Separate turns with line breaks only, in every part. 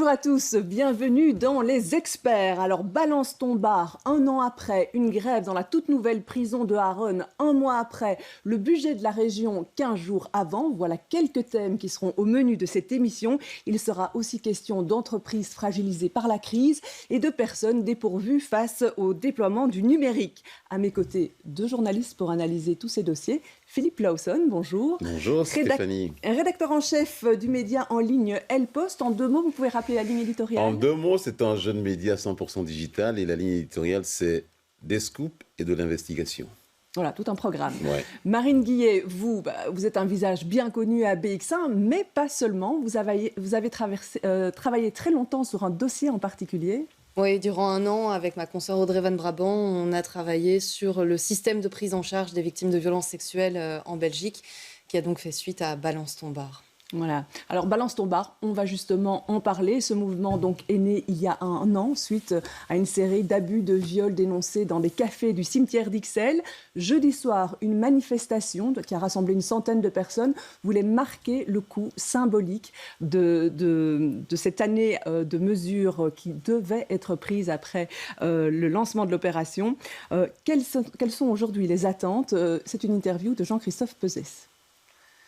Bonjour à tous, bienvenue dans Les Experts. Alors balance ton bar, un an après, une grève dans la toute nouvelle prison de Harone, un mois après, le budget de la région 15 jours avant. Voilà quelques thèmes qui seront au menu de cette émission. Il sera aussi question d'entreprises fragilisées par la crise et de personnes dépourvues face au déploiement du numérique. À mes côtés, deux journalistes pour analyser tous ces dossiers. Philippe Lawson, bonjour.
Bonjour Stéphanie.
Rédacteur en chef du média en ligne El Post. En deux mots, vous pouvez rappeler la ligne éditoriale?
En deux mots, c'est un jeune média 100% digital et la ligne éditoriale, c'est des scoops et de l'investigation.
Voilà, tout un programme.
Ouais.
Marine Guillet, vous êtes un visage bien connu à BX1, mais pas seulement. Vous avez travaillé très longtemps sur un dossier en particulier.
Oui, durant un an, avec ma consoeur Audrey Van Brabant, on a travaillé sur le système de prise en charge des victimes de violences sexuelles en Belgique, qui a donc fait suite à Balance ton bar.
Voilà. Alors, Balance ton bar, on va justement en parler. Ce mouvement donc est né il y a un an, suite à une série d'abus de viols dénoncés dans des cafés du cimetière d'Ixelles. Jeudi soir, une manifestation qui a rassemblé une centaine de personnes voulait marquer le coup symbolique de cette année de mesures qui devaient être prises après le lancement de l'opération. Quelles sont aujourd'hui les attentes? C'est une interview de Jean-Christophe Peuzès.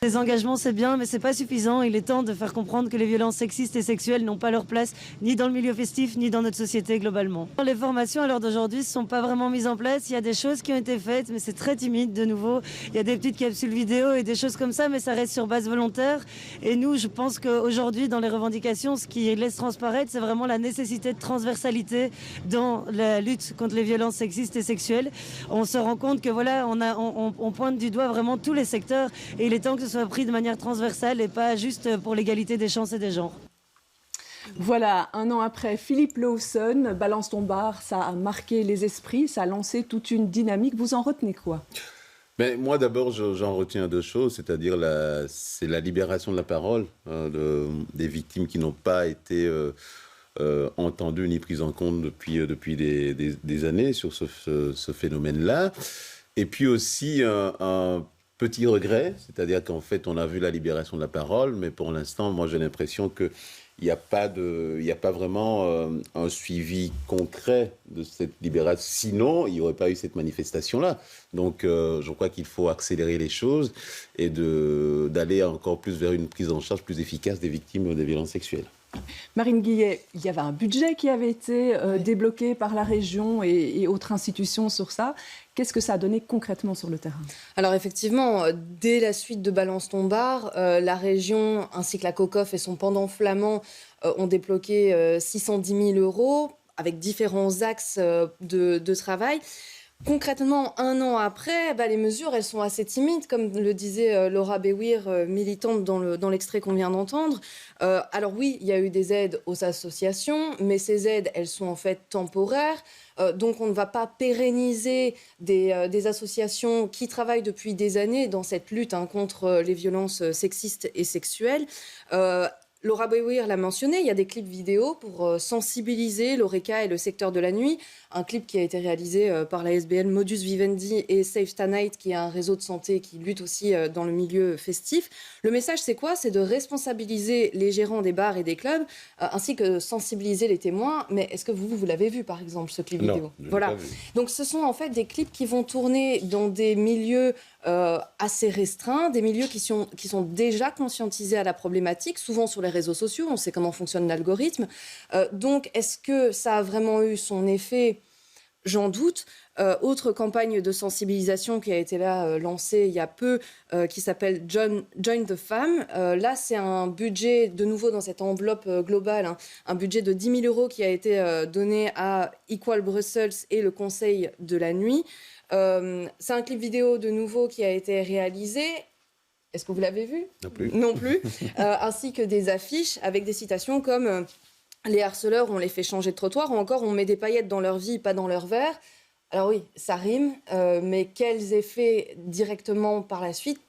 Les engagements, c'est bien, mais c'est pas suffisant. Il est temps de faire comprendre que les violences sexistes et sexuelles n'ont pas leur place ni dans le milieu festif, ni dans notre société globalement. Les formations à l'heure d'aujourd'hui ne sont pas vraiment mises en place. Il y a des choses qui ont été faites, mais c'est très timide de nouveau. Il y a des petites capsules vidéo et des choses comme ça, mais ça reste sur base volontaire. Et nous, je pense qu'aujourd'hui, dans les revendications, ce qui laisse transparaître, c'est vraiment la nécessité de transversalité dans la lutte contre les violences sexistes et sexuelles. On se rend compte que voilà, on pointe du doigt vraiment tous les secteurs et il est temps que ce soit pris de manière transversale et pas juste pour l'égalité des chances et des genres.
Voilà, un an après, Philippe Lawson, Balance ton bar, ça a marqué les esprits, ça a lancé toute une dynamique. Vous en retenez quoi?
Mais moi d'abord, j'en retiens deux choses, c'est-à-dire c'est la libération de la parole des victimes qui n'ont pas été entendues ni prises en compte depuis des années sur ce phénomène-là. Et puis aussi un petit regret, c'est-à-dire qu'en fait, on a vu la libération de la parole, mais pour l'instant, moi, j'ai l'impression qu'il n'y a pas vraiment un suivi concret de cette libération. Sinon, il n'y aurait pas eu cette manifestation-là. Donc, je crois qu'il faut accélérer les choses et d'aller encore plus vers une prise en charge plus efficace des victimes des violences sexuelles.
Marine Guillet, il y avait un budget qui avait été débloqué par la région et autres institutions sur ça. Qu'est-ce que ça a donné concrètement sur le terrain?
Alors effectivement, dès la suite de Balance ton bar, la région ainsi que la COCOF et son pendant flamand ont débloqué 610 000 € avec différents axes de travail. Concrètement, un an après, les mesures, elles sont assez timides, comme le disait Laura Béouir, militante dans l'extrait qu'on vient d'entendre. Alors oui, il y a eu des aides aux associations, mais ces aides, elles sont en fait temporaires. Donc on ne va pas pérenniser des associations qui travaillent depuis des années dans cette lutte contre les violences sexistes et sexuelles. Laura Béouir l'a mentionné, il y a des clips vidéo pour sensibiliser l'ORECA et le secteur de la nuit. Un clip qui a été réalisé par la SBL Modus Vivendi et Save Tonight, qui est un réseau de santé qui lutte aussi dans le milieu festif. Le message, c'est quoi? C'est de responsabiliser les gérants des bars et des clubs, ainsi que sensibiliser les témoins. Mais est-ce que vous l'avez vu, par exemple, ce clip vidéo?
Non, je l'ai
voilà.
pas vu.
Donc ce sont en fait des clips qui vont tourner dans des milieux assez restreints, des milieux qui sont déjà conscientisés à la problématique, souvent sur les réseaux sociaux, on sait comment fonctionne l'algorithme. Donc, est-ce que ça a vraiment eu son effet? J'en doute. Autre campagne de sensibilisation qui a été lancée il y a peu, qui s'appelle Join the Femme. Là, c'est un budget, de nouveau dans cette enveloppe globale, un budget de 10 000 € qui a été donné à Equal Brussels et le Conseil de la nuit. C'est un clip vidéo de nouveau qui a été réalisé. Est-ce que vous l'avez vu?
Non plus.
Non plus. Ainsi que des affiches avec des citations comme les harceleurs, on les fait changer de trottoir, ou encore on met des paillettes dans leur vie, pas dans leur verre. Alors oui, ça rime, mais quels effets directement par la suite?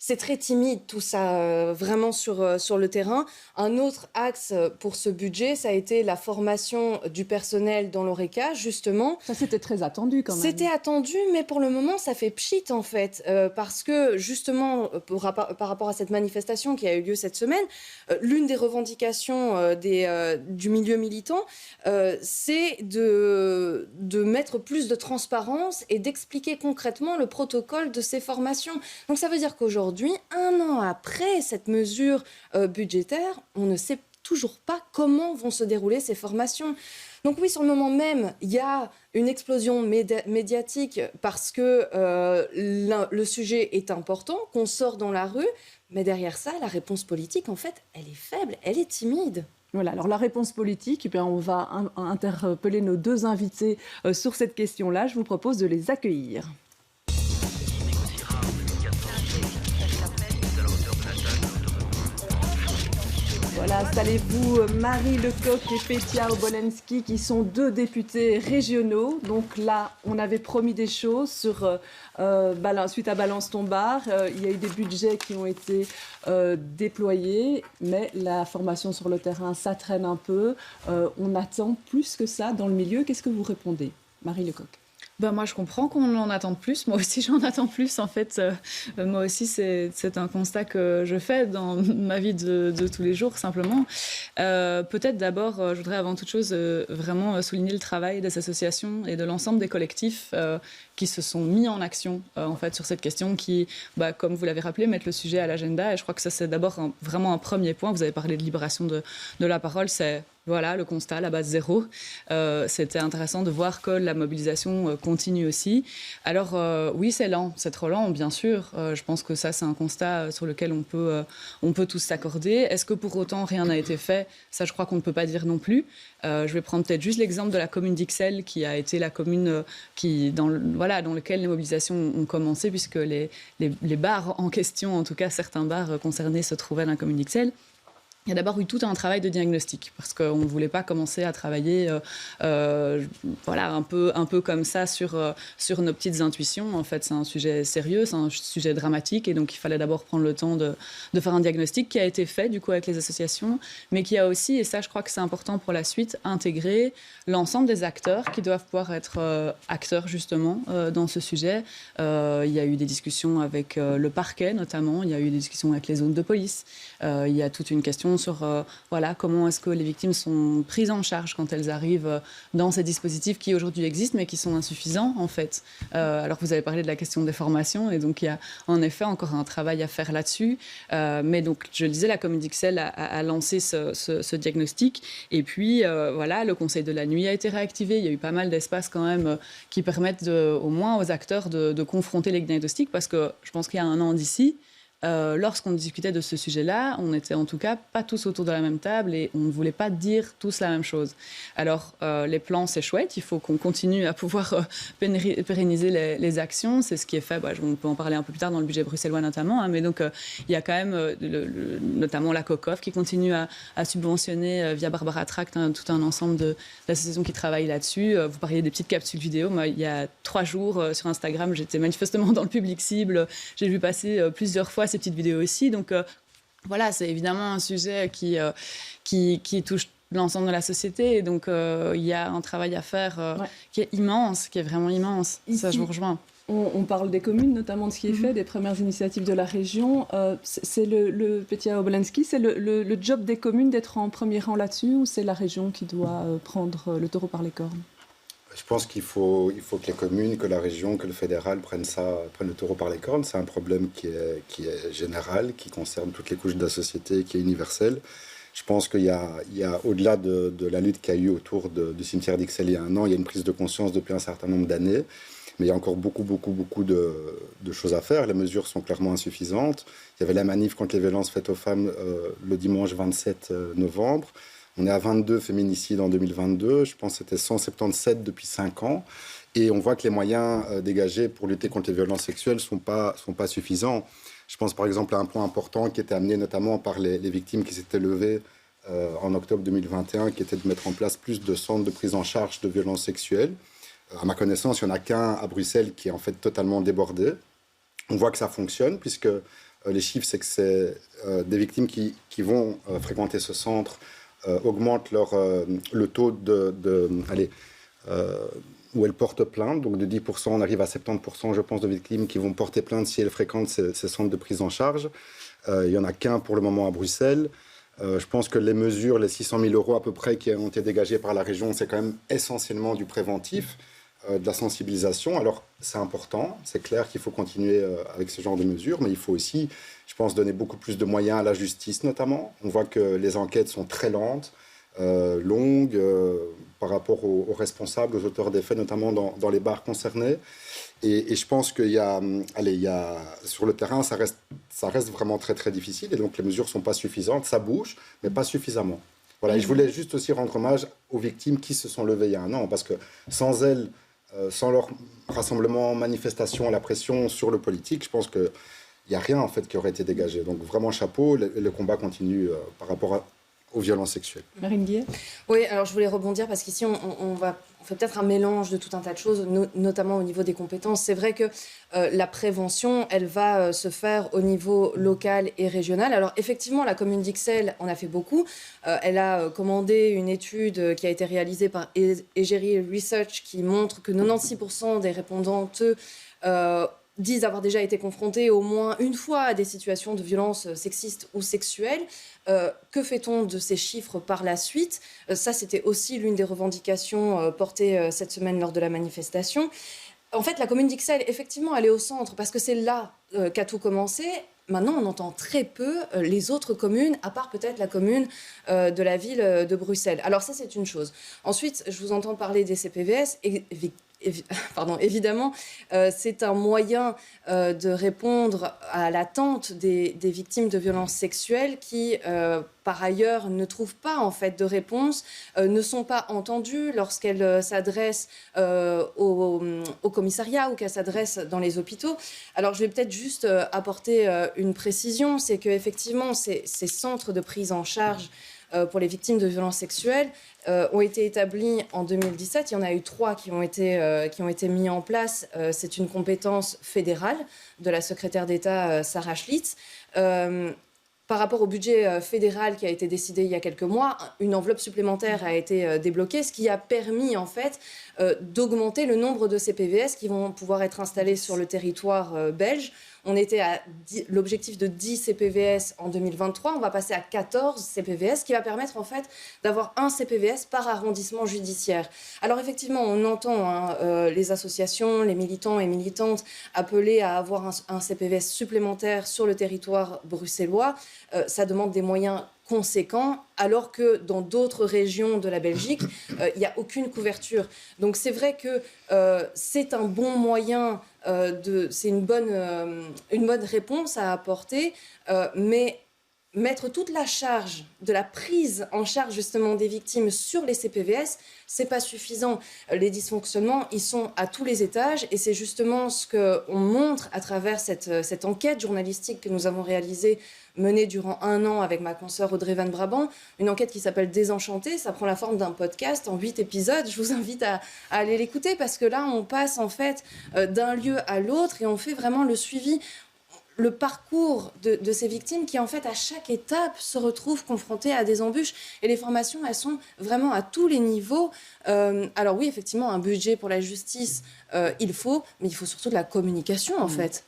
C'est très timide tout ça, vraiment sur le terrain. Un autre axe pour ce budget, ça a été la formation du personnel dans l'ORECA, justement.
Ça, c'était très attendu quand même.
C'était attendu, mais pour le moment, ça fait pchit en fait. Parce que justement, par rapport à cette manifestation qui a eu lieu cette semaine, l'une des revendications du milieu militant, c'est de mettre plus de transparence et d'expliquer concrètement le protocole de ces formations. Donc ça veut dire qu'aujourd'hui, 1 an après cette mesure budgétaire, on ne sait toujours pas comment vont se dérouler ces formations. Donc oui, sur le moment même, il y a une explosion médiatique parce que le sujet est important, qu'on sort dans la rue, mais derrière ça, la réponse politique, en fait, elle est faible, elle est timide.
Voilà, alors la réponse politique, on va interpeller nos 2 invités sur cette question-là. Je vous propose de les accueillir. Voilà, installez-vous, Marie Lecoq et Petia Obolensky, qui sont 2 députés régionaux. Donc là, on avait promis des choses sur, suite à Balance ton bar. Il y a eu des budgets qui ont été déployés, mais la formation sur le terrain, ça traîne un peu. On attend plus que ça dans le milieu. Qu'est-ce que vous répondez, Marie Lecoq?
Moi, je comprends qu'on en attende plus. Moi aussi, j'en attends plus. En fait, moi aussi, c'est un constat que je fais dans ma vie de tous les jours, simplement. Peut-être d'abord, je voudrais avant toute chose vraiment souligner le travail des associations et de l'ensemble des collectifs qui se sont mis en action en fait, sur cette question qui, comme vous l'avez rappelé, mettent le sujet à l'agenda. Et je crois que ça, c'est d'abord vraiment un premier point. Vous avez parlé de libération de la parole. C'est voilà le constat, la base 0. C'était intéressant de voir que la mobilisation continue aussi. Alors oui, c'est lent, c'est trop lent, bien sûr. Je pense que ça, c'est un constat sur lequel on peut tous s'accorder. Est-ce que pour autant rien n'a été fait? Ça, je crois qu'on ne peut pas dire non plus. Je vais prendre peut-être juste l'exemple de la commune d'Ixelles, qui a été la commune dans laquelle les mobilisations ont commencé, puisque les bars en question, en tout cas certains bars concernés, se trouvaient dans la commune d'Ixelles. Il y a d'abord eu tout un travail de diagnostic, parce qu'on ne voulait pas commencer à travailler un peu comme ça sur nos petites intuitions. En fait, c'est un sujet sérieux, c'est un sujet dramatique, et donc il fallait d'abord prendre le temps de faire un diagnostic qui a été fait du coup avec les associations, mais qui a aussi, et ça je crois que c'est important pour la suite, intégré l'ensemble des acteurs qui doivent pouvoir être acteurs justement dans ce sujet. Il y a eu des discussions avec le parquet notamment, il y a eu des discussions avec les zones de police, il y a toute une question sur comment est-ce que les victimes sont prises en charge quand elles arrivent dans ces dispositifs qui aujourd'hui existent mais qui sont insuffisants en fait. Alors vous avez parlé de la question des formations et donc il y a en effet encore un travail à faire là-dessus. Mais donc je le disais, la commune d'Ixelles a lancé ce diagnostic et puis le conseil de la nuit a été réactivé. Il y a eu pas mal d'espaces quand même qui permettent au moins aux acteurs de confronter les diagnostics parce que je pense qu'il y a 1 an d'ici, lorsqu'on discutait de ce sujet-là, on n'était en tout cas pas tous autour de la même table et on ne voulait pas dire tous la même chose. Alors, les plans, c'est chouette, il faut qu'on continue à pouvoir pérenniser les actions. C'est ce qui est fait, on peut en parler un peu plus tard dans le budget bruxellois notamment, mais donc il y a quand même notamment la COCOF qui continue à subventionner via Barbara Tract tout un ensemble d'associations qui travaillent là-dessus. Vous parliez des petites capsules vidéo. Moi, il y a 3 jours sur Instagram, j'étais manifestement dans le public cible. J'ai vu passer plusieurs fois ces petites vidéos aussi. Donc c'est évidemment un sujet qui touche l'ensemble de la société. Et donc il y a un travail à faire qui est immense, qui est vraiment immense. Ici, ça, je vous rejoins.
On parle des communes, notamment de ce qui est fait, des premières initiatives de la région. C'est le Petia Obolensky, c'est le job des communes d'être en premier rang là-dessus ou c'est la région qui doit prendre le taureau par les cornes?
Je pense qu'il faut que les communes, que la région, que le fédéral prennent le taureau par les cornes. C'est un problème qui est général, qui concerne toutes les couches de la société, qui est universel. Je pense qu'il y a au-delà de la lutte qu'il y a eu autour du cimetière d'Ixelles il y a 1 an, il y a une prise de conscience depuis un certain nombre d'années. Mais il y a encore beaucoup de choses à faire. Les mesures sont clairement insuffisantes. Il y avait la manif contre les violences faites aux femmes le dimanche 27 novembre. On est à 22 féminicides en 2022. Je pense que c'était 177 depuis 5 ans. Et on voit que les moyens dégagés pour lutter contre les violences sexuelles ne sont pas suffisants. Je pense par exemple à un point important qui était amené notamment par les victimes qui s'étaient levées en octobre 2021, qui était de mettre en place plus de centres de prise en charge de violences sexuelles. À ma connaissance, il n'y en a qu'un à Bruxelles qui est en fait totalement débordé. On voit que ça fonctionne puisque Les chiffres, c'est que c'est des victimes qui vont fréquenter ce centre augmentent le taux où elles portent plainte. Donc de 10%, on arrive à 70%, je pense, de victimes qui vont porter plainte si elles fréquentent ces centres de prise en charge. Il n'y en a qu'un pour le moment à Bruxelles. Je pense que les mesures, les 600 000 € à peu près qui ont été dégagés par la région, c'est quand même essentiellement du préventif, de la sensibilisation. Alors c'est important, c'est clair qu'il faut continuer avec ce genre de mesures, mais il faut aussi, je pense, donner beaucoup plus de moyens à la justice notamment. On voit que les enquêtes sont très lentes, longues, par rapport aux responsables, aux auteurs des faits, notamment dans les bars concernés. Et je pense qu'il y a, sur le terrain, ça reste vraiment très très difficile, et donc les mesures ne sont pas suffisantes, ça bouge, mais pas suffisamment. Voilà, et je voulais juste aussi rendre hommage aux victimes qui se sont levées il y a un an, parce que sans elles, sans leur rassemblement, manifestation, la pression sur le politique, je pense qu'il n'y a rien en fait qui aurait été dégagé. Donc vraiment chapeau, le combat continue par rapport aux violences sexuelles.
Marine Guillet ?
Oui, alors je voulais rebondir parce qu'ici on fait peut-être un mélange de tout un tas de choses, notamment au niveau des compétences. C'est vrai que la prévention, elle va se faire au niveau local et régional. Alors effectivement, la commune d'Ixelles en a fait beaucoup. Elle a commandé une étude qui a été réalisée par Egeri Research qui montre que 96% des répondantes disent avoir déjà été confrontés au moins une fois à des situations de violence sexiste ou sexuelle. Que fait-on de ces chiffres par la suite ? Ça, c'était aussi l'une des revendications portées cette semaine lors de la manifestation. En fait, la commune d'Ixelles, effectivement, elle est au centre parce que c'est là qu'a tout commencé. Maintenant, on entend très peu les autres communes, à part peut-être la commune de la ville de Bruxelles. Alors ça, c'est une chose. Ensuite, je vous entends parler des CPVS. Évidemment, c'est un moyen de répondre à l'attente des victimes de violences sexuelles qui, par ailleurs, ne trouvent pas en fait de réponse, ne sont pas entendues lorsqu'elles s'adressent au commissariat ou qu'elles s'adressent dans les hôpitaux. Alors, je vais peut-être juste apporter une précision, c'est qu'effectivement, ces centres de prise en charge pour les victimes de violences sexuelles ont été établis en 2017. Il y en a eu 3 qui ont été mis en place. C'est une compétence fédérale de la secrétaire d'État Sarah Schlitz. Par rapport au budget fédéral qui a été décidé il y a quelques mois, une enveloppe supplémentaire a été débloquée, ce qui a permis en fait d'augmenter le nombre de CPVS qui vont pouvoir être installés sur le territoire belge. On était à l'objectif de 10 CPVS en 2023. On va passer à 14 CPVS, qui va permettre en fait d'avoir un CPVS par arrondissement judiciaire. Alors effectivement, on entend les associations, les militants et militantes appeler à avoir un CPVS supplémentaire sur le territoire bruxellois. Ça demande des moyens conséquents, alors que dans d'autres régions de la Belgique, il n'y a aucune couverture. Donc c'est vrai que c'est un bon moyen, c'est une bonne réponse à apporter, mais mettre toute la charge de la prise en charge justement des victimes sur les CPVS, c'est pas suffisant. Les dysfonctionnements, ils sont à tous les étages, et c'est justement ce qu'on montre à travers cette enquête journalistique que nous avons réalisée, menée durant 1 an avec ma consoeur Audrey Van Brabant, une enquête qui s'appelle Désenchantée. Ça prend la forme d'un podcast en 8 épisodes. Je vous invite à aller l'écouter, parce que là, on passe en fait d'un lieu à l'autre et on fait vraiment le suivi, le parcours de ces victimes qui, en fait, à chaque étape, se retrouvent confrontées à des embûches. Et les formations, elles sont vraiment à tous les niveaux. Alors oui, effectivement, un budget pour la justice, il faut, mais il faut surtout de la communication, en fait,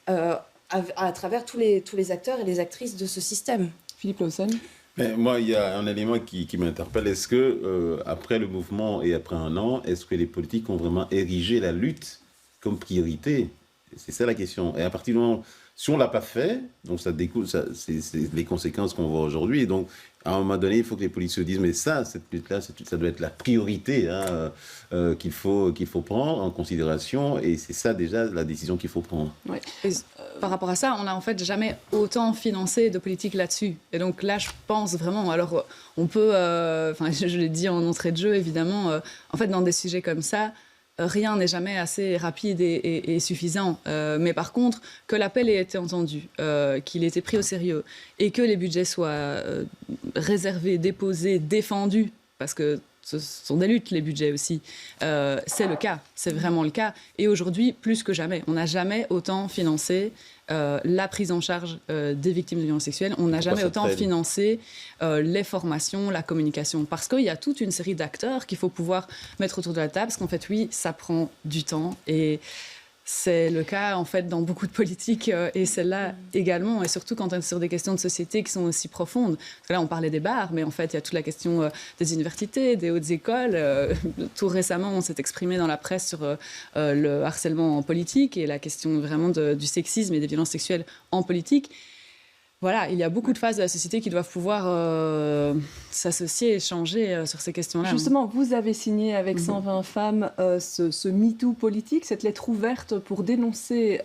à travers tous les acteurs et les actrices de ce système.
Philippe Lawson.
Mais moi, il y a un élément qui m'interpelle. Est-ce que, après le mouvement et après 1 an, est-ce que les politiques ont vraiment érigé la lutte comme priorité ? C'est ça la question. Et à partir du moment... Si on ne l'a pas fait, donc c'est les conséquences qu'on voit aujourd'hui. Et donc, à un moment donné, il faut que les politiques se disent, mais cette lutte-là, ça doit être la priorité qu'il faut prendre en considération. Et c'est ça, déjà, la décision qu'il faut prendre.
Ouais. Par rapport à ça, on n'a en fait jamais autant financé de politique là-dessus. Et donc là, je pense vraiment... Alors, on peut... je l'ai dit en entrée de jeu, évidemment. En fait, dans des sujets comme ça, rien n'est jamais assez rapide et suffisant. Mais par contre, que l'appel ait été entendu, qu'il ait été pris au sérieux et que les budgets soient réservés, déposés, défendus, parce que ce sont des luttes, les budgets aussi. C'est le cas, c'est vraiment le cas. Et aujourd'hui, plus que jamais, on n'a jamais autant financé la prise en charge des victimes de violences sexuelles. On n'a jamais autant financé les formations, la communication. Parce qu'il y a toute une série d'acteurs qu'il faut pouvoir mettre autour de la table. Parce qu'en fait, oui, ça prend du temps. Et c'est le cas, en fait, dans beaucoup de politiques et celle-là également. Et surtout quand on est sur des questions de société qui sont aussi profondes. Parce que là, on parlait des bars, mais en fait, il y a toute la question des universités, des hautes écoles. Tout récemment, on s'est exprimé dans la presse sur le harcèlement en politique et la question vraiment du sexisme et des violences sexuelles en politique. Voilà, il y a beaucoup de phases de la société qui doivent pouvoir s'associer, échanger sur ces questions-là.
Justement, vous avez signé avec 120 femmes ce MeToo politique, cette lettre ouverte pour dénoncer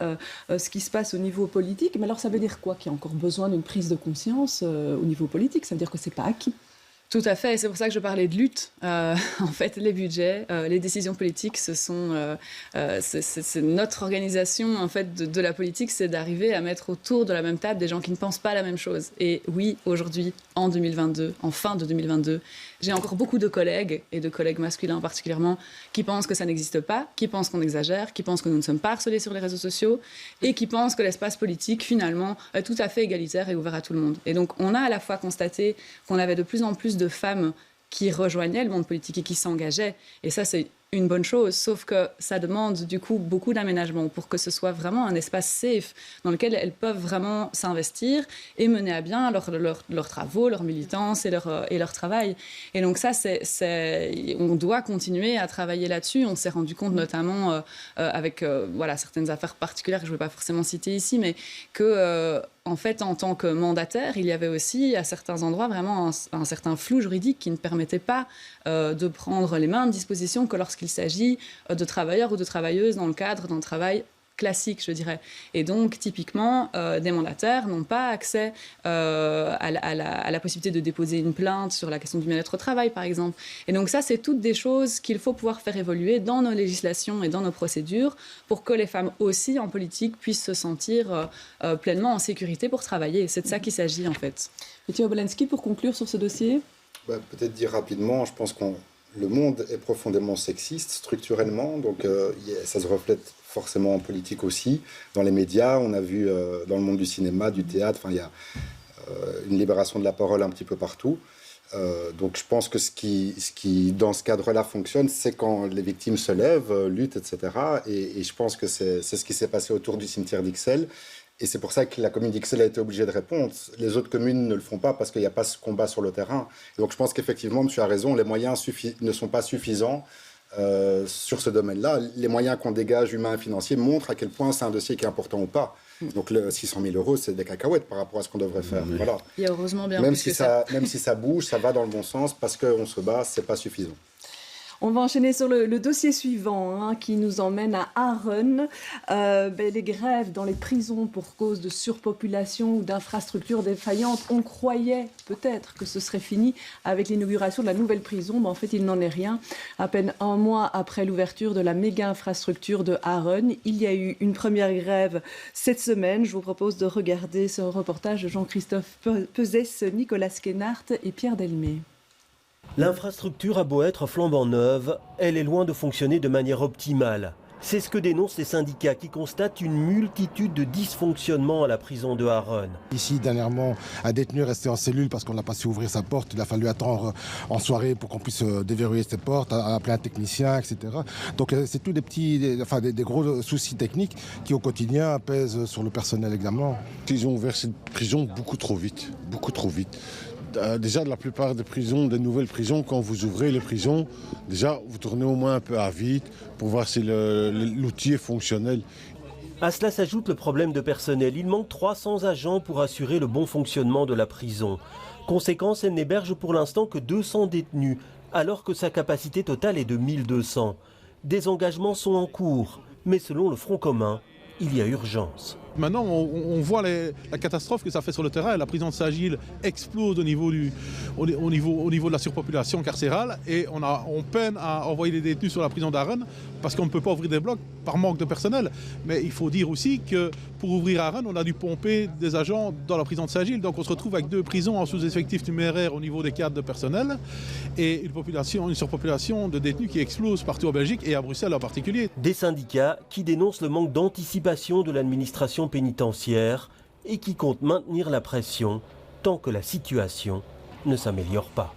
ce qui se passe au niveau politique. Mais alors, ça veut dire quoi? Qu'il y a encore besoin d'une prise de conscience au niveau politique? Ça veut dire que ce n'est pas acquis?
Tout à fait, et c'est pour ça que je parlais de lutte. En fait, les budgets, les décisions politiques, c'est notre organisation en fait de la politique, c'est d'arriver à mettre autour de la même table des gens qui ne pensent pas la même chose. Et oui, aujourd'hui, en 2022, en fin de 2022, j'ai encore beaucoup de collègues, et de collègues masculins particulièrement, qui pensent que ça n'existe pas, qui pensent qu'on exagère, qui pensent que nous ne sommes pas harcelés sur les réseaux sociaux, et qui pensent que l'espace politique, finalement, est tout à fait égalitaire et ouvert à tout le monde. Et donc, on a à la fois constaté qu'on avait de plus en plus de femmes qui rejoignaient le monde politique et qui s'engageaient. Et ça, c'est une bonne chose, sauf que ça demande du coup beaucoup d'aménagement pour que ce soit vraiment un espace safe dans lequel elles peuvent vraiment s'investir et mener à bien leurs travaux, leur militance et leur travail. Et donc ça, on doit continuer à travailler là-dessus. On s'est rendu compte notamment avec certaines affaires particulières que je ne vais pas forcément citer ici, mais que... en fait, en tant que mandataire, il y avait aussi à certains endroits vraiment un certain flou juridique qui ne permettait pas de prendre les mains de disposition que lorsqu'il s'agit de travailleurs ou de travailleuses dans le cadre d'un travail classique, je dirais. Et donc, typiquement, des mandataires n'ont pas accès à la possibilité de déposer une plainte sur la question du bien-être au travail, par exemple. Et donc ça, c'est toutes des choses qu'il faut pouvoir faire évoluer dans nos législations et dans nos procédures pour que les femmes aussi, en politique, puissent se sentir pleinement en sécurité pour travailler. C'est de ça qu'il s'agit, en fait.
Mathieu Obolensky, pour conclure sur ce dossier.
Peut-être dire rapidement, je pense que le monde est profondément sexiste, structurellement, donc ça se reflète forcément en politique aussi. Dans les médias, on a vu dans le monde du cinéma, du théâtre, il y a une libération de la parole un petit peu partout. Donc je pense que ce qui dans ce cadre-là fonctionne, c'est quand les victimes se lèvent, luttent, etc. Et je pense que c'est ce qui s'est passé autour du cimetière d'Ixelles. Et c'est pour ça que la commune d'Ixelles a été obligée de répondre. Les autres communes ne le font pas parce qu'il n'y a pas ce combat sur le terrain. Et donc je pense qu'effectivement, monsieur a raison, les moyens ne sont pas suffisants sur ce domaine-là. Les moyens qu'on dégage, humains et financiers, montrent à quel point c'est un dossier qui est important ou pas. Donc le 600 000 €, c'est des cacahuètes par rapport à ce qu'on devrait faire. Voilà.
Il y a heureusement bien
même
plus
si
que ça.
Même si ça bouge, ça va dans le bon sens parce qu'on se bat, c'est pas suffisant.
On va enchaîner sur le dossier suivant qui nous emmène à Aachen. Les grèves dans les prisons pour cause de surpopulation ou d'infrastructures défaillantes. On croyait peut-être que ce serait fini avec l'inauguration de la nouvelle prison, mais en fait il n'en est rien. À peine un mois après l'ouverture de la méga-infrastructure de Aachen, il y a eu une première grève cette semaine. Je vous propose de regarder ce reportage de Jean-Christophe Pezès, Nicolas Skenart et Pierre Delmé.
L'infrastructure a beau être flambant neuve, elle est loin de fonctionner de manière optimale. C'est ce que dénoncent les syndicats qui constatent une multitude de dysfonctionnements à la prison de Aachen.
Ici, dernièrement, un détenu resté en cellule parce qu'on n'a pas su ouvrir sa porte. Il a fallu attendre en soirée pour qu'on puisse déverrouiller ses portes, appeler un technicien, etc. Donc c'est tous des gros soucis techniques qui au quotidien pèsent sur le personnel également.
Ils ont ouvert cette prison beaucoup trop vite, beaucoup trop vite. Déjà, la plupart des prisons, des nouvelles prisons, quand vous ouvrez les prisons, déjà, vous tournez au moins un peu à vide pour voir si l'outil est fonctionnel.
À cela s'ajoute le problème de personnel. Il manque 300 agents pour assurer le bon fonctionnement de la prison. Conséquence, elle n'héberge pour l'instant que 200 détenus, alors que sa capacité totale est de 1200. Des engagements sont en cours, mais selon le Front commun, il y a urgence.
Maintenant, on voit la catastrophe que ça fait sur le terrain. La prison de Saint-Gilles explose au niveau de la surpopulation carcérale et on peine à envoyer les détenus sur la prison d'Arène parce qu'on ne peut pas ouvrir des blocs par manque de personnel. Mais il faut dire aussi que pour ouvrir Arène, on a dû pomper des agents dans la prison de Saint-Gilles. Donc on se retrouve avec 2 prisons en sous-effectif numéraire au niveau des cadres de personnel et une surpopulation de détenus qui explose partout en Belgique et à Bruxelles en particulier.
Des syndicats qui dénoncent le manque d'anticipation de l'administration pénitentiaire et qui comptent maintenir la pression tant que la situation ne s'améliore pas.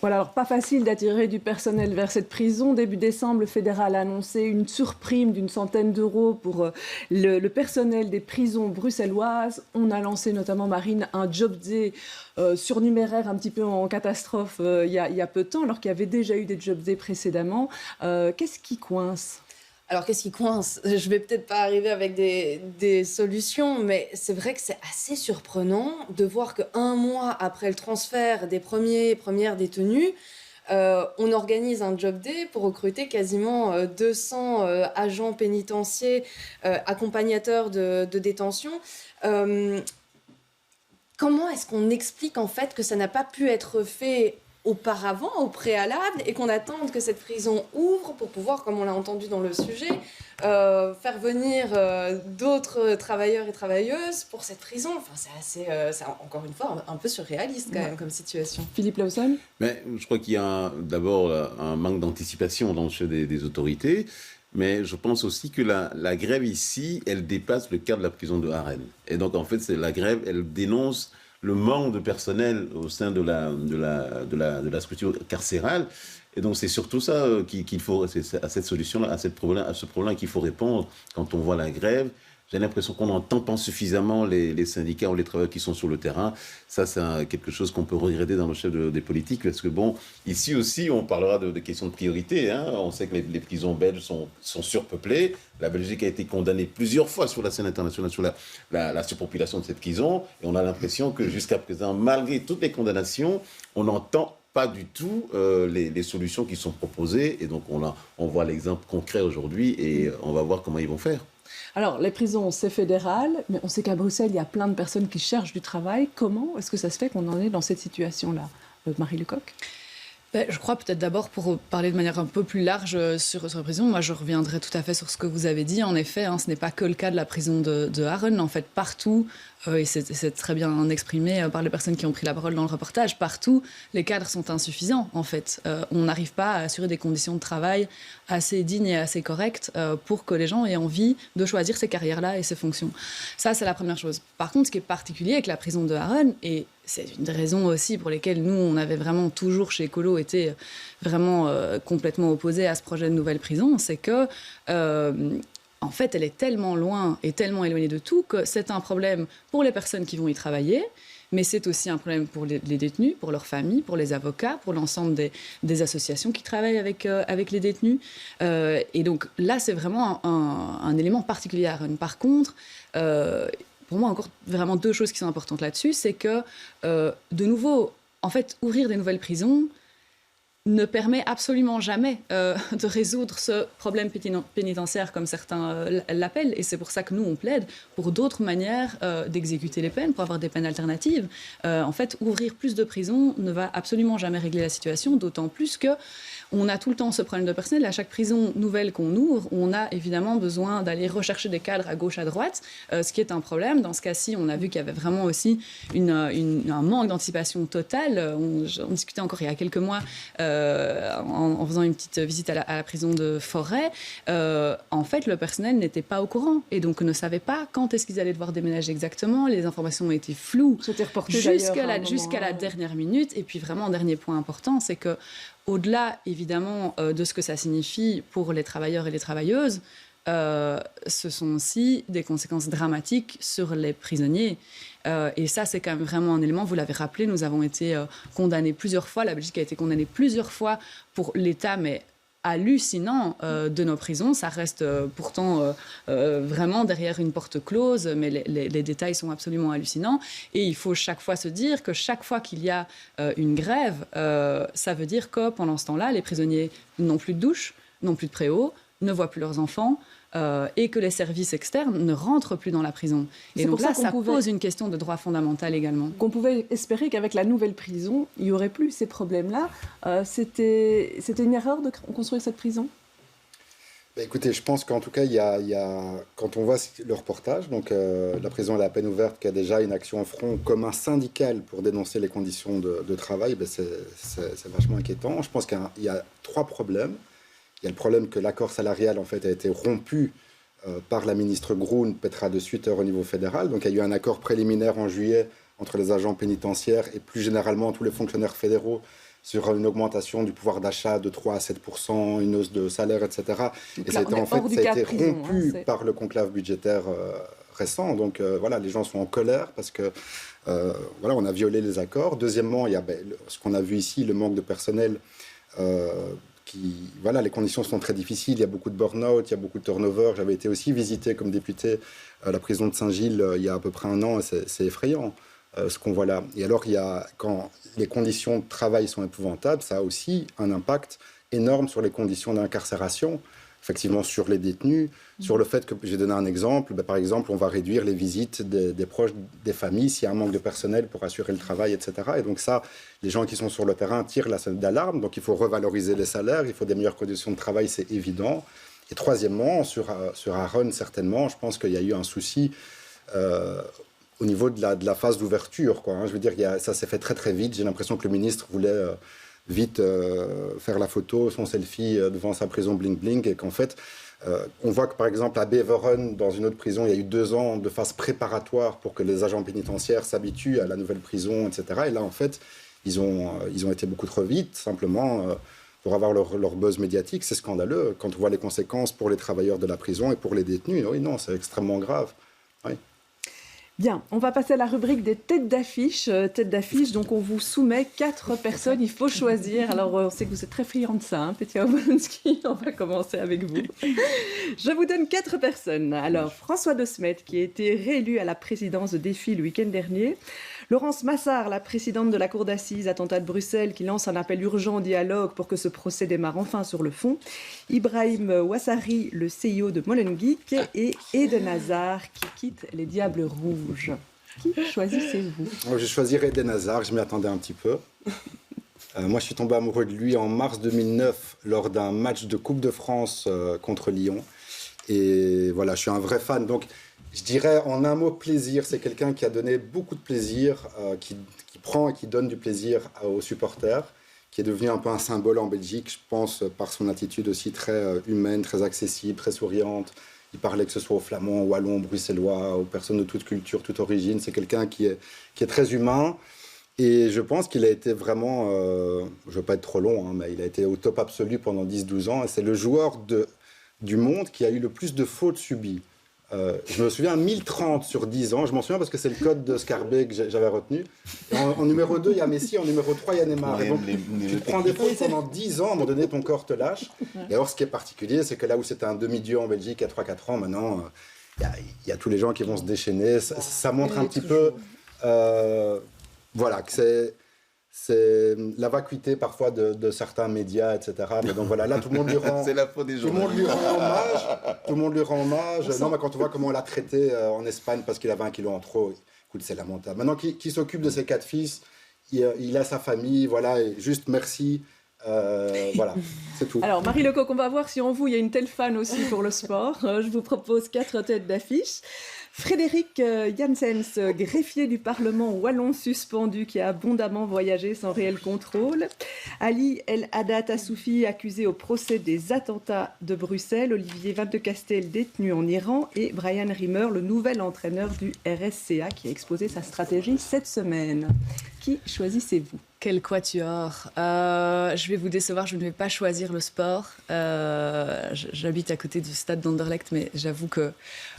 Voilà, alors pas facile d'attirer du personnel vers cette prison. Début décembre, le fédéral a annoncé une surprime d'une centaine d'euros pour le personnel des prisons bruxelloises. On a lancé notamment, Marine, un job day surnuméraire un petit peu en catastrophe il y a peu de temps, alors qu'il y avait déjà eu des job day précédemment. Qu'est-ce qui coince ?
Alors, qu'est-ce qui coince ? Je vais peut-être pas arriver avec des solutions, mais c'est vrai que c'est assez surprenant de voir qu'un mois après le transfert des premières détenus, on organise un job day pour recruter quasiment 200 agents pénitentiaires, accompagnateurs de détention. Comment est-ce qu'on explique en fait que ça n'a pas pu être fait auparavant, au préalable, et qu'on attende que cette prison ouvre pour pouvoir, comme on l'a entendu dans le sujet, faire venir d'autres travailleurs et travailleuses pour cette prison. Enfin, c'est encore une fois un peu surréaliste quand même comme situation.
Philippe Lawson ?
Mais je crois qu'il y a d'abord un manque d'anticipation dans le chef des autorités. Mais je pense aussi que la grève ici, elle dépasse le cadre de la prison de Arène. Et donc, en fait, la grève, elle dénonce le manque de personnel au sein de la structure carcérale. Et donc, c'est surtout ça qu'il faut, c'est à cette solution-là, à ce problème qu'il faut répondre quand on voit la grève. J'ai l'impression qu'on n'entend pas suffisamment les syndicats ou les travailleurs qui sont sur le terrain. Ça, c'est quelque chose qu'on peut regretter dans le chef des politiques. Parce que, bon, ici aussi, on parlera de questions de priorité. Hein. On sait que les prisons belges sont surpeuplées. La Belgique a été condamnée plusieurs fois sur la scène internationale sur la surpopulation de cette prison. Et on a l'impression que jusqu'à présent, malgré toutes les condamnations, on n'entend pas du tout les solutions qui sont proposées. Et donc, on voit l'exemple concret aujourd'hui et on va voir comment ils vont faire.
Alors, les prisons, c'est fédéral, mais on sait qu'à Bruxelles, il y a plein de personnes qui cherchent du travail. Comment est-ce que ça se fait qu'on en est dans cette situation-là ? Marie Lecoq ?
Je crois peut-être d'abord, pour parler de manière un peu plus large sur la prison, moi je reviendrai tout à fait sur ce que vous avez dit. En effet, ce n'est pas que le cas de la prison de Arène. En fait, partout, et c'est très bien exprimé par les personnes qui ont pris la parole dans le reportage, partout, les cadres sont insuffisants, en fait. On n'arrive pas à assurer des conditions de travail assez dignes et assez correctes pour que les gens aient envie de choisir ces carrières-là et ces fonctions. Ça, c'est la première chose. Par contre, ce qui est particulier avec la prison de Arène, et c'est une des raisons aussi pour lesquelles nous, on avait vraiment toujours, chez Ecolo, été vraiment complètement opposés à ce projet de nouvelle prison, c'est que en fait, elle est tellement loin et tellement éloignée de tout que c'est un problème pour les personnes qui vont y travailler, mais c'est aussi un problème pour les détenus, pour leurs familles, pour les avocats, pour l'ensemble des associations qui travaillent avec les détenus. Et donc là, c'est vraiment un élément particulier à Rennes. Par contre, pour moi, encore vraiment 2 choses qui sont importantes là-dessus, c'est que, de nouveau, en fait, ouvrir des nouvelles prisons ne permet absolument jamais de résoudre ce problème pénitentiaire, comme certains l'appellent. Et c'est pour ça que nous, on plaide pour d'autres manières d'exécuter les peines, pour avoir des peines alternatives. En fait, ouvrir plus de prisons ne va absolument jamais régler la situation, d'autant plus que on a tout le temps ce problème de personnel. À chaque prison nouvelle qu'on ouvre, on a évidemment besoin d'aller rechercher des cadres à gauche, à droite, ce qui est un problème. Dans ce cas-ci, on a vu qu'il y avait vraiment aussi un manque d'anticipation totale. On discutait encore il y a quelques mois en faisant une petite visite à la prison de Forêt. En fait, le personnel n'était pas au courant et donc ne savait pas quand est-ce qu'ils allaient devoir déménager exactement. Les informations ont été floues jusqu'à la dernière minute. Et puis vraiment, un dernier point important, c'est que au-delà, évidemment, de ce que ça signifie pour les travailleurs et les travailleuses, ce sont aussi des conséquences dramatiques sur les prisonniers. Et ça, c'est quand même vraiment un élément. Vous l'avez rappelé, nous avons été condamnés plusieurs fois. La Belgique a été condamnée plusieurs fois pour l'état, mais hallucinant de nos prisons. Ça reste pourtant vraiment derrière une porte close, mais les détails sont absolument hallucinants. Et il faut chaque fois se dire que chaque fois qu'il y a une grève, ça veut dire que pendant ce temps-là, les prisonniers n'ont plus de douche, n'ont plus de préau, ne voient plus leurs enfants et que les services externes ne rentrent plus dans la prison. Et donc là, ça pose une question de droit fondamental également.
Qu'on pouvait espérer qu'avec la nouvelle prison, il n'y aurait plus ces problèmes-là. C'était une erreur de construire cette prison ?
Écoutez, je pense qu'en tout cas, quand on voit le reportage, donc la prison est à peine ouverte, qui a déjà une action en front commun syndical pour dénoncer les conditions de travail, c'est vachement inquiétant. Je pense qu'il y a 3 problèmes. Il y a le problème que l'accord salarial en fait, a été rompu par la ministre Groen, Petra de Sutter au niveau fédéral. Donc il y a eu un accord préliminaire en juillet entre les agents pénitentiaires et plus généralement tous les fonctionnaires fédéraux sur une augmentation du pouvoir d'achat de 3 à 7%, une hausse de salaire, etc. Et ça a été rompu par le conclave budgétaire récent. Donc voilà, les gens sont en colère parce que voilà, on a violé les accords. Deuxièmement, il y a ce qu'on a vu ici, le manque de personnel. Voilà, les conditions sont très difficiles, il y a beaucoup de burn-out, il y a beaucoup de turnover. J'avais été aussi visité comme député à la prison de Saint-Gilles il y a à peu près un an, et c'est effrayant ce qu'on voit là. Et alors, quand les conditions de travail sont épouvantables, ça a aussi un impact énorme sur les conditions d'incarcération, effectivement sur les détenus, sur le fait que, j'ai donné un exemple, par exemple, on va réduire les visites des proches des familles s'il y a un manque de personnel pour assurer le travail, etc. Et donc ça, les gens qui sont sur le terrain tirent la sonnette d'alarme, donc il faut revaloriser les salaires, il faut des meilleures conditions de travail, c'est évident. Et troisièmement, sur Aaron, certainement, je pense qu'il y a eu un souci au niveau de la phase d'ouverture, quoi, hein. Je veux dire, ça s'est fait très très vite, j'ai l'impression que le ministre voulait... vite faire la photo, son selfie devant sa prison bling bling, et qu'en fait, on voit que par exemple à Beveren, dans une autre prison, il y a eu 2 ans de phase préparatoire pour que les agents pénitentiaires s'habituent à la nouvelle prison, etc. Et là, en fait, ils ont été beaucoup trop vite, simplement pour avoir leur buzz médiatique. C'est scandaleux quand on voit les conséquences pour les travailleurs de la prison et pour les détenus. Oui, non, c'est extrêmement grave. Oui.
Bien, on va passer à la rubrique des têtes d'affiche. Donc on vous soumet 4 personnes, il faut choisir. Alors on sait que vous êtes très friand de ça, hein, Petia Obolensky. On va commencer avec vous. Je vous donne 4 personnes. Alors François De Smet, qui a été réélu à la présidence de Défi le week-end dernier. Laurence Massard, la présidente de la Cour d'assises attentat de Bruxelles, qui lance un appel urgent au dialogue pour que ce procès démarre enfin sur le fond. Ibrahim Ouassari, le CEO de Molengeek. Et Eden Hazard, qui quitte les Diables Rouges. Qui choisissez-vous ?
Je choisirais Eden Hazard, je m'y attendais un petit peu. Moi, je suis tombé amoureux de lui en mars 2009 lors d'un match de Coupe de France contre Lyon. Et voilà, je suis un vrai fan. Donc, je dirais en un mot plaisir. C'est quelqu'un qui a donné beaucoup de plaisir, qui prend et qui donne du plaisir aux supporters, qui est devenu un peu un symbole en Belgique, je pense, par son attitude aussi très humaine, très accessible, très souriante. Il parlait que ce soit aux Flamands, aux Wallons, aux Bruxellois, aux personnes de toute culture, toute origine. C'est quelqu'un qui est très humain. Et je pense qu'il a été vraiment, je ne veux pas être trop long, hein, mais il a été au top absolu pendant 10-12 ans. Et c'est le joueur du monde qui a eu le plus de fautes subies. Je me souviens 1030 sur 10 ans, je m'en souviens parce que c'est le code de Scarbeck que j'avais retenu. En numéro 2, il y a Messi, en numéro 3, il y a Neymar. Et donc, tu prends des fautes pendant 10 ans, à un moment donné, ton corps te lâche. Et alors, ce qui est particulier, c'est que là où c'était un demi-dieu en Belgique à 3-4 ans, maintenant, il y a tous les gens qui vont se déchaîner. Ça montre un petit peu, voilà, que c'est la vacuité parfois de certains médias, etc. Mais donc voilà, là tout le monde lui rend,
c'est la faute des journalistes.
Tout le monde lui rend hommage. Non, mais quand on voit comment on l'a traité en Espagne parce qu'il avait 1 kilo en trop, écoute, c'est lamentable. Maintenant qu'il s'occupe de ses 4 fils, il a sa famille, voilà, et juste merci. Voilà, c'est tout.
Alors Marie Lecoq, on va voir si en vous il y a une telle fan aussi pour le sport. Je vous propose 4 têtes d'affiche. Frédéric Janssens, greffier du Parlement wallon suspendu qui a abondamment voyagé sans réel contrôle. Ali El Haddad Assoufi, accusé au procès des attentats de Bruxelles. Olivier Van de Castel, détenu en Iran. Et Brian Rimmer, le nouvel entraîneur du RSCA qui a exposé sa stratégie cette semaine. Qui choisissez-vous ?
Quel quatuor. Je vais vous décevoir, je ne vais pas choisir le sport. J'habite à côté du stade d'Anderlecht, mais j'avoue que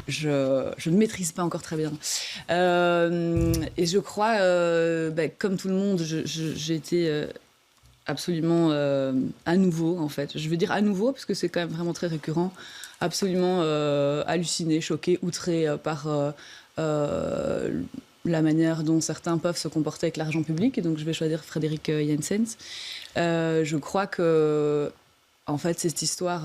je ne maîtrise pas encore très bien. Et je crois, comme tout le monde, j'ai été absolument à nouveau, en fait. Je veux dire à nouveau, parce que c'est quand même vraiment très récurrent, absolument halluciné, choqué, outré par... la manière dont certains peuvent se comporter avec l'argent public. Et donc, je vais choisir Frédéric Janssens. Je crois que, en fait, cette histoire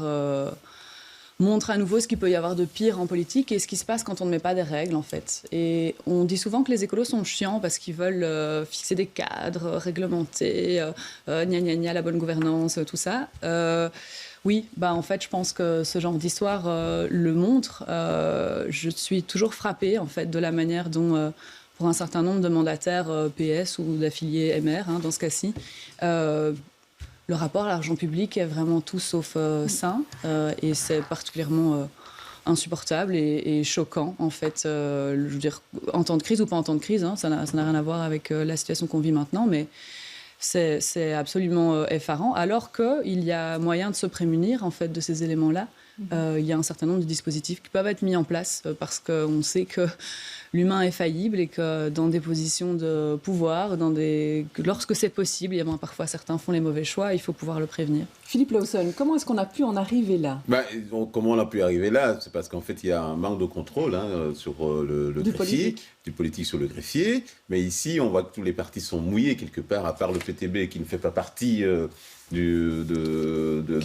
montre à nouveau ce qu'il peut y avoir de pire en politique et ce qui se passe quand on ne met pas des règles, en fait. Et on dit souvent que les écolos sont chiants parce qu'ils veulent fixer des cadres, réglementer, gna gna gna, la bonne gouvernance, tout ça. Oui, en fait, je pense que ce genre d'histoire le montre. Je suis toujours frappée, en fait, de la manière dont, pour un certain nombre de mandataires PS ou d'affiliés MR, dans ce cas-ci, le rapport à l'argent public est vraiment tout sauf sain. Et c'est particulièrement insupportable et choquant, en fait. Je veux dire, en temps de crise ou pas en temps de crise, ça n'a rien à voir avec la situation qu'on vit maintenant, mais c'est absolument effarant, alors qu'il y a moyen de se prémunir, en fait, de ces éléments-là. Il y a un certain nombre de dispositifs qui peuvent être mis en place parce qu'on sait que l'humain est faillible et que dans des positions de pouvoir, lorsque c'est possible, parfois certains font les mauvais choix, il faut pouvoir le prévenir.
Philippe Lawson, comment est-ce qu'on a pu en arriver là ?
Comment on a pu arriver là ? C'est parce qu'en fait, il y a un manque de contrôle sur le greffier, du politique sur le greffier. Mais ici, on voit que tous les partis sont mouillés quelque part, à part le PTB qui ne fait pas partie du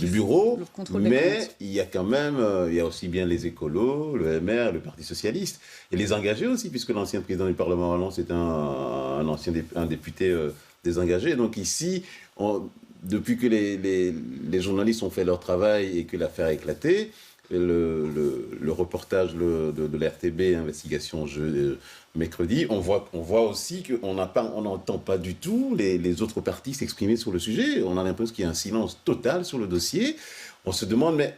bureau. Mais il y a quand même, il y a aussi bien les écolos, le MR, le Parti socialiste, et les engagés aussi, puisque l'ancien président du Parlement wallon, c'est un député désengagé. Donc ici, depuis que les journalistes ont fait leur travail et que l'affaire a éclaté, le reportage de la RTB, Investigation mercredi, on voit aussi qu'on n'entend pas du tout les autres partis s'exprimer sur le sujet. On a l'impression qu'il y a un silence total sur le dossier. On se demande, mais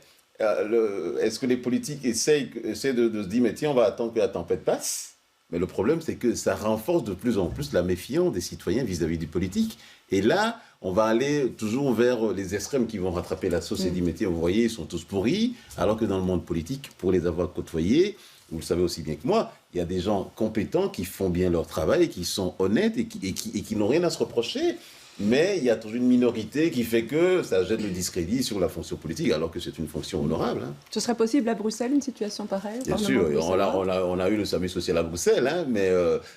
est-ce que les politiques essaient de se dire, mais tiens, on va attendre que la tempête passe ? Mais le problème, c'est que ça renforce de plus en plus la méfiance des citoyens vis-à-vis du politique. Et là, on va aller toujours vers les extrêmes qui vont rattraper la sauce et dire, mais tiens, vous voyez, ils sont tous pourris, alors que dans le monde politique, pour les avoir côtoyés, vous le savez aussi bien que moi, il y a des gens compétents qui font bien leur travail, qui sont honnêtes et qui n'ont rien à se reprocher. Mais il y a toujours une minorité qui fait que ça jette le discrédit sur la fonction politique, alors que c'est une fonction honorable.
Ce serait possible à Bruxelles, une situation pareille ?
Bien sûr, on a eu le SAMU social à Bruxelles, mais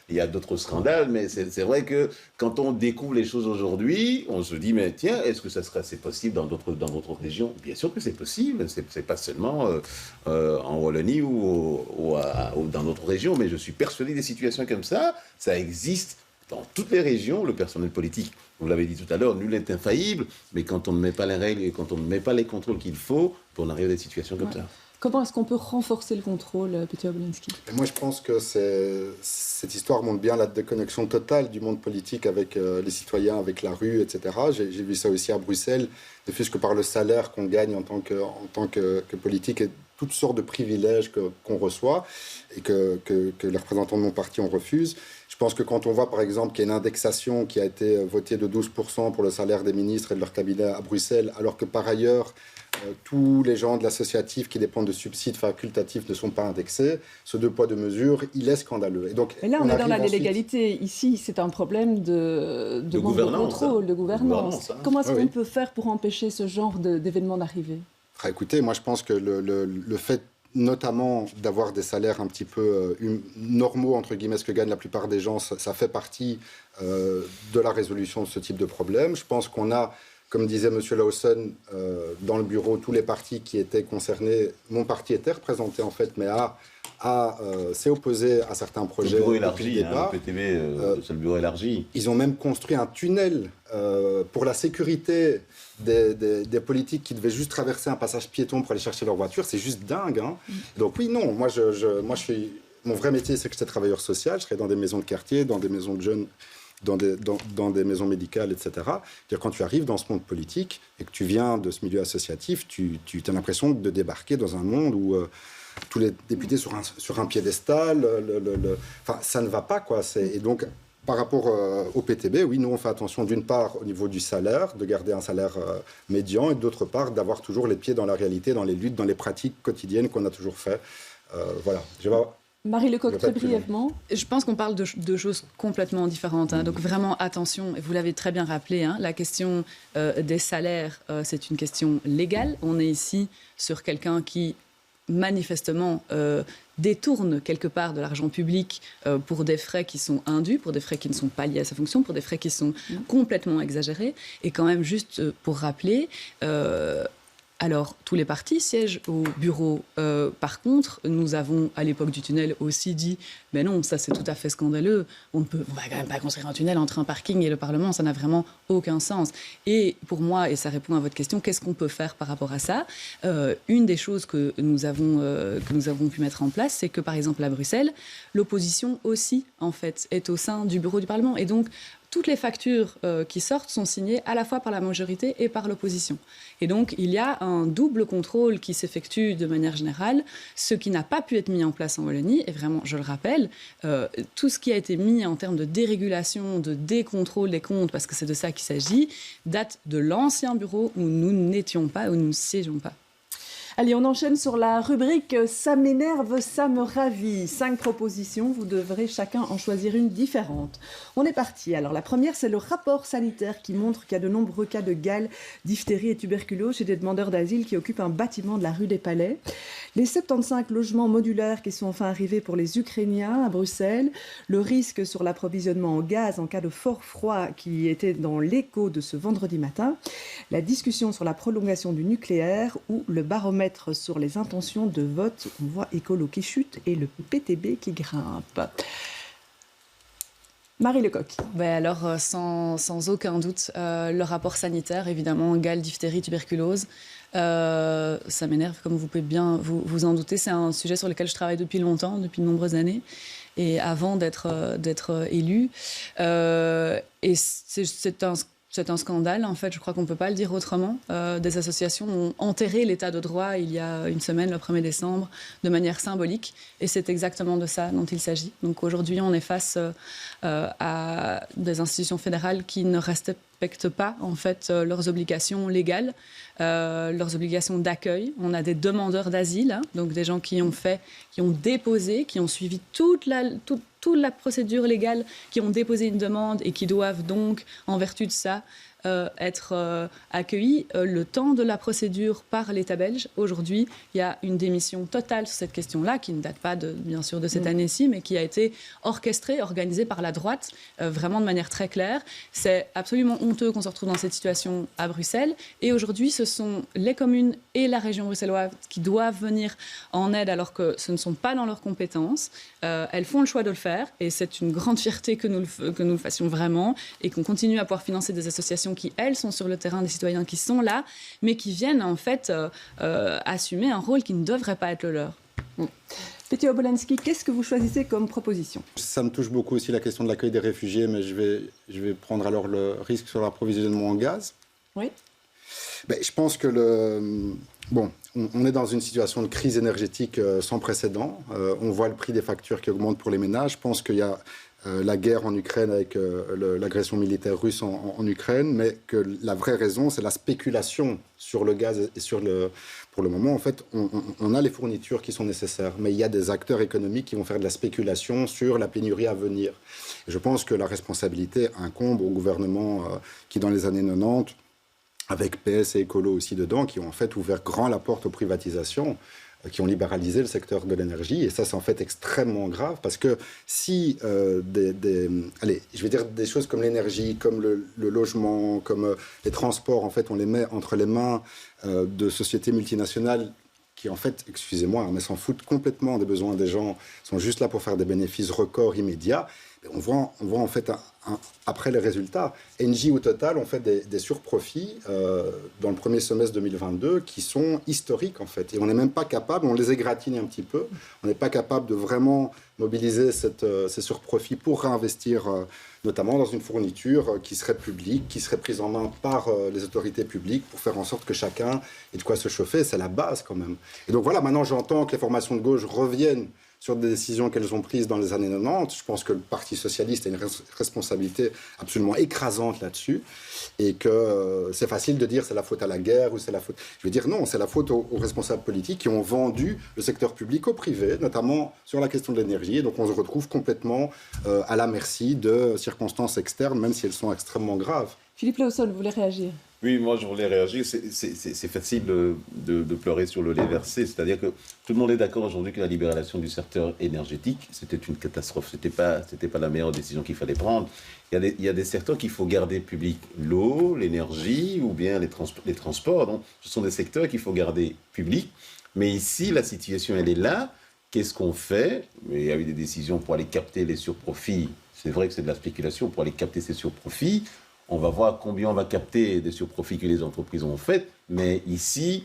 il y a d'autres scandales. Mais c'est vrai que quand on découvre les choses aujourd'hui, on se dit, mais tiens, est-ce que ça serait assez possible dans d'autres régions ? Bien sûr que c'est possible, c'est pas seulement en Wallonie ou dans d'autres régions, mais je suis persuadé des situations comme ça existe dans toutes les régions. Le personnel politique, vous l'avez dit tout à l'heure, nul n'est infaillible, mais quand on ne met pas les règles et quand on ne met pas les contrôles qu'il faut, on arrive à des situations comme ça.
Comment est-ce qu'on peut renforcer le contrôle, Peter Obolenski ?
Moi, je pense que cette histoire montre bien la déconnexion totale du monde politique avec les citoyens, avec la rue, etc. J'ai vu ça aussi à Bruxelles, ne fût-ce que par le salaire qu'on gagne en tant que politique et toutes sortes de privilèges qu'on reçoit et que les représentants de mon parti on refuse. Je pense que quand on voit par exemple qu'il y a une indexation qui a été votée de 12% pour le salaire des ministres et de leur cabinet à Bruxelles, alors que par ailleurs tous les gens de l'associatif qui dépendent de subsides facultatifs ne sont pas indexés, ce deux poids deux mesures, il est scandaleux. Et donc,
mais là on est dans la légalité. Ici c'est un problème de manque de contrôle, de gouvernance. Comment est-ce qu'on peut faire pour empêcher ce genre d'événements d'arriver ?
Écoutez, moi je pense que le fait notamment d'avoir des salaires un petit peu normaux, entre guillemets, ce que gagnent la plupart des gens, ça fait partie de la résolution de ce type de problème. Je pense qu'on a, comme disait M. Lawson, dans le bureau, tous les partis qui étaient concernés. Mon parti était représenté, en fait, mais s'est opposé à certains projets.
Le bureau élargi, le PTB, c'est le bureau élargi.
Ils ont même construit un tunnel pour la sécurité des politiques qui devaient juste traverser un passage piéton pour aller chercher leur voiture. C'est juste dingue. Hein. Donc oui, non, moi je suis... Mon vrai métier, c'est que j'étais travailleur social. Je serais dans des maisons de quartier, dans des maisons de jeunes, dans des maisons médicales, etc. Quand tu arrives dans ce monde politique et que tu viens de ce milieu associatif, tu as l'impression de débarquer dans un monde où... tous les députés sur un piédestal, enfin, ça ne va pas, quoi. Et donc, par rapport au PTB, oui, nous, on fait attention d'une part au niveau du salaire, de garder un salaire médian, et d'autre part, d'avoir toujours les pieds dans la réalité, dans les luttes, dans les pratiques quotidiennes qu'on a toujours fait. Voilà.
Marie Lecoq, très brièvement.
Je pense qu'on parle de choses complètement différentes. Donc vraiment, attention, vous l'avez très bien rappelé, la question des salaires, c'est une question légale. On est ici sur quelqu'un qui manifestement détourne quelque part de l'argent public pour des frais qui sont indus, pour des frais qui ne sont pas liés à sa fonction, pour des frais qui sont complètement exagérés. Et quand même, juste pour rappeler, alors tous les partis siègent au bureau. Par contre, nous avons à l'époque du tunnel aussi dit mais non, ça c'est tout à fait scandaleux. On va quand même pas construire un tunnel entre un parking et le Parlement, ça n'a vraiment aucun sens. Et pour moi, et ça répond à votre question, qu'est-ce qu'on peut faire par rapport à ça? Une des choses que nous avons pu mettre en place, c'est que par exemple à Bruxelles, l'opposition aussi en fait est au sein du bureau du Parlement. Et donc toutes les factures qui sortent sont signées à la fois par la majorité et par l'opposition. Et donc, il y a un double contrôle qui s'effectue de manière générale, ce qui n'a pas pu être mis en place en Wallonie. Et vraiment, je le rappelle, tout ce qui a été mis en termes de dérégulation, de décontrôle des comptes, parce que c'est de ça qu'il s'agit, date de l'ancien bureau où nous n'étions pas, où nous ne siégeons pas.
Allez, on enchaîne sur la rubrique « Ça m'énerve, ça me ravit ». 5 propositions, vous devrez chacun en choisir une différente. On est parti. Alors la première, c'est le rapport sanitaire qui montre qu'il y a de nombreux cas de gale, diphtérie et tuberculose chez des demandeurs d'asile qui occupent un bâtiment de la rue des Palais. Les 75 logements modulaires qui sont enfin arrivés pour les Ukrainiens à Bruxelles. Le risque sur l'approvisionnement en gaz en cas de fort froid qui était dans l'écho de ce vendredi matin. La discussion sur la prolongation du nucléaire ou le baromètre sur les intentions de vote. On voit écolo qui chute et le PTB qui grimpe. Marie Lecoq.
Alors, sans aucun doute, le rapport sanitaire, évidemment, gale, diphtérie, tuberculose. Ça m'énerve, comme vous pouvez bien vous en douter. C'est un sujet sur lequel je travaille depuis longtemps, depuis de nombreuses années, et avant d'être élue. Et c'est un scandale, en fait, je crois qu'on ne peut pas le dire autrement. Des associations ont enterré l'état de droit il y a une semaine, le 1er décembre, de manière symbolique. Et c'est exactement de ça dont il s'agit. Donc aujourd'hui, on est face à des institutions fédérales qui ne respectent pas, en fait, leurs obligations légales, leurs obligations d'accueil. On a des demandeurs d'asile, donc des gens qui ont déposé, qui ont suivi toute la procédure légale, qui ont déposé une demande et qui doivent donc, en vertu de ça, être accueillis le temps de la procédure par l'État belge. Aujourd'hui, il y a une démission totale sur cette question-là, qui ne date pas, bien sûr, de cette année-ci, mais qui a été orchestrée, organisée par la droite, vraiment de manière très claire. C'est absolument honteux qu'on se retrouve dans cette situation à Bruxelles. Et aujourd'hui, ce sont les communes et la région bruxelloise qui doivent venir en aide, alors que ce ne sont pas dans leurs compétences. Elles font le choix de le faire, et c'est une grande fierté que nous le fassions vraiment, et qu'on continue à pouvoir financer des associations qui, elles, sont sur le terrain, des citoyens qui sont là, mais qui viennent en fait assumer un rôle qui ne devrait pas être le leur.
Pétya Obolenski, qu'est-ce que vous choisissez comme proposition? Ça
me touche beaucoup aussi la question de l'accueil des réfugiés, mais je vais prendre alors le risque sur l'approvisionnement en gaz.
Oui.
Je pense que on est dans une situation de crise énergétique sans précédent. On voit le prix des factures qui augmente pour les ménages. Je pense qu'il y a la guerre en Ukraine avec l'agression militaire russe en Ukraine, mais que la vraie raison, c'est la spéculation sur le gaz et pour le moment, en fait, on a les fournitures qui sont nécessaires, mais il y a des acteurs économiques qui vont faire de la spéculation sur la pénurie à venir. Et je pense que la responsabilité incombe au gouvernement qui, dans les années 90, avec PS et Écolo aussi dedans, qui ont en fait ouvert grand la porte aux privatisations, qui ont libéralisé le secteur de l'énergie. Et ça, c'est en fait extrêmement grave, parce que si je vais dire des choses comme l'énergie, comme le logement, comme les transports, en fait, on les met entre les mains de sociétés multinationales qui, en fait, excusez-moi, mais s'en foutent complètement des besoins des gens, sont juste là pour faire des bénéfices records immédiats. On voit en fait, après les résultats, Engie ou Total ont fait des surprofits dans le premier semestre 2022 qui sont historiques, en fait. Et on n'est même pas capable, on les égratigne un petit peu, on n'est pas capable de vraiment mobiliser ces surprofits pour réinvestir, notamment dans une fourniture qui serait publique, qui serait prise en main par les autorités publiques pour faire en sorte que chacun ait de quoi se chauffer. C'est la base, quand même. Et donc voilà, maintenant j'entends que les formations de gauche reviennent sur des décisions qu'elles ont prises dans les années 90. Je pense que le Parti socialiste a une responsabilité absolument écrasante là-dessus, et que c'est facile de dire c'est la faute à la guerre ou c'est la faute... Je veux dire non, c'est la faute aux responsables politiques qui ont vendu le secteur public au privé, notamment sur la question de l'énergie. Et donc on se retrouve complètement à la merci de circonstances externes, même si elles sont extrêmement graves.
Philippe Lawson, vous voulez réagir?
Oui, moi je voulais réagir. C'est facile de pleurer sur le lait versé. C'est-à-dire que tout le monde est d'accord aujourd'hui que la libération du secteur énergétique, c'était une catastrophe. C'était pas la meilleure décision qu'il fallait prendre. Il y a des secteurs qu'il faut garder publics. L'eau, l'énergie ou bien les transports. Donc, ce sont des secteurs qu'il faut garder publics. Mais ici, la situation, elle est là. Qu'est-ce qu'on fait? Il y a eu des décisions pour aller capter les surprofits. C'est vrai que c'est de la spéculation pour aller capter ces surprofits. On va voir combien on va capter des surprofits que les entreprises ont fait. Mais ici,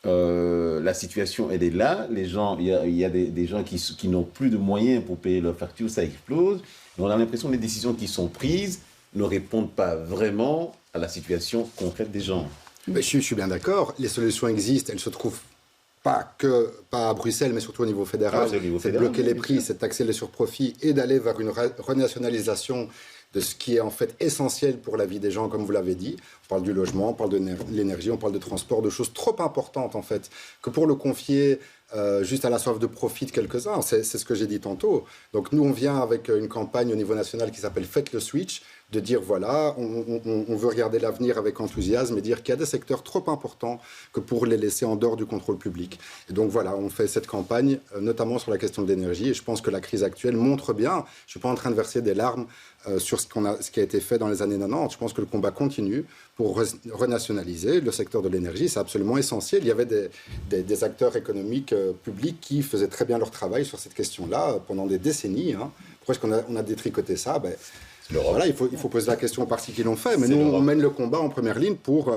la situation, elle est là. Les gens, il y a des gens qui n'ont plus de moyens pour payer leurs factures, ça explose. On a l'impression que les décisions qui sont prises ne répondent pas vraiment à la situation concrète des gens.
Mais je suis bien d'accord. Les solutions existent. Elles se trouvent pas à Bruxelles, mais surtout au niveau fédéral. C'est de bloquer les prix, c'est de taxer les surprofits et d'aller vers une renationalisation de ce qui est en fait essentiel pour la vie des gens, comme vous l'avez dit. On parle du logement, on parle de l'énergie, on parle de transport, de choses trop importantes en fait, que pour le confier juste à la soif de profit de quelques-uns. C'est ce que j'ai dit tantôt. Donc nous, on vient avec une campagne au niveau national qui s'appelle « Faites le switch », de dire voilà, on veut regarder l'avenir avec enthousiasme et dire qu'il y a des secteurs trop importants que pour les laisser en dehors du contrôle public. Et donc voilà, on fait cette campagne, notamment sur la question de l'énergie, et je pense que la crise actuelle montre bien, je ne suis pas en train de verser des larmes sur ce qui a été fait dans les années 90, je pense que le combat continue pour renationaliser le secteur de l'énergie, c'est absolument essentiel. Il y avait des acteurs économiques publics qui faisaient très bien leur travail sur cette question-là pendant des décennies. Hein. Pourquoi est-ce qu'on a détricoté ça? Voilà, il faut poser la question aux partis qui l'ont fait, mais nous, on mène le combat en première ligne pour...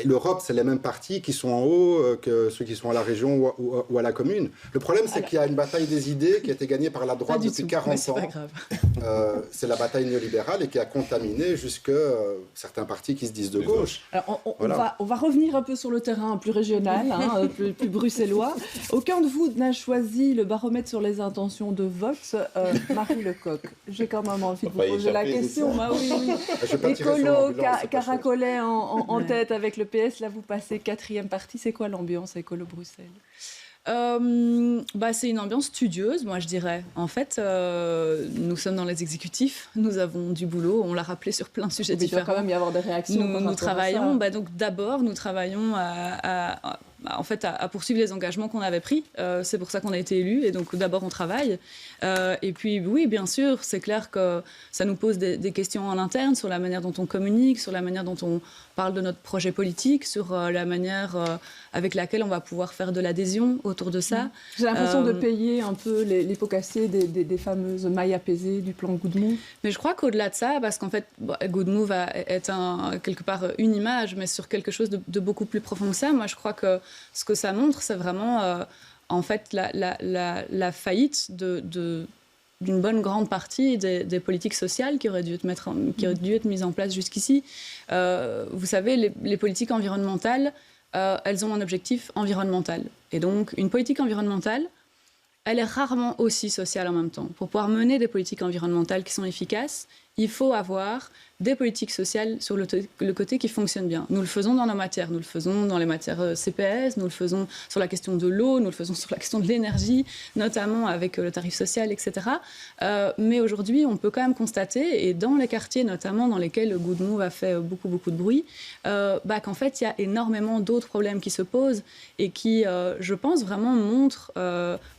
l'Europe, c'est les mêmes partis qui sont en haut que ceux qui sont à la région ou à la commune. Le problème, c'est qu'il y a une bataille des idées qui a été gagnée par la droite depuis 40 ans. C'est la bataille néolibérale et qui a contaminé jusque certains partis qui se disent de gauche.
Alors, on va revenir un peu sur le terrain plus régional, plus bruxellois. Aucun de vous n'a choisi le baromètre sur les intentions de vote. Marie Lecoq, j'ai quand même envie de vous poser la question. Oui. Écolo, caracolet en tête avec le PS. Là, vous passez 4e parti. C'est quoi l'ambiance à Écolo Bruxelles?
C'est une ambiance studieuse, moi je dirais. En fait, nous sommes dans les exécutifs, nous avons du boulot, on l'a rappelé sur plein de sujets différents.
Il doit quand même y avoir des réactions.
Nous travaillons, donc d'abord nous travaillons à poursuivre les engagements qu'on avait pris. C'est pour ça qu'on a été élus. Et donc, d'abord, on travaille. Et puis, oui, bien sûr, c'est clair que ça nous pose des questions en interne sur la manière dont on communique, sur la manière dont on parle de notre projet politique, sur la manière avec laquelle on va pouvoir faire de l'adhésion autour de ça.
J'ai l'impression de payer un peu les pots cassés des fameuses mailles apaisées du plan Good Move.
Mais je crois qu'au-delà de ça, parce qu'en fait, Good Move est quelque part une image, mais sur quelque chose de beaucoup plus profond que ça, moi, je crois que ce que ça montre, c'est vraiment en fait la faillite d'une bonne grande partie des politiques sociales qui auraient dû être mises en place jusqu'ici. Vous savez, les politiques environnementales, elles ont un objectif environnemental. Et donc, une politique environnementale, elle est rarement aussi sociale en même temps. Pour pouvoir mener des politiques environnementales qui sont efficaces, il faut avoir des politiques sociales sur le côté qui fonctionnent bien. Nous le faisons dans nos matières, nous le faisons dans les matières CPS, nous le faisons sur la question de l'eau, nous le faisons sur la question de l'énergie, notamment avec le tarif social, etc. Mais aujourd'hui, on peut quand même constater, et dans les quartiers notamment dans lesquels le Good Move a fait beaucoup de bruit, qu'en fait, il y a énormément d'autres problèmes qui se posent et qui, je pense, vraiment montrent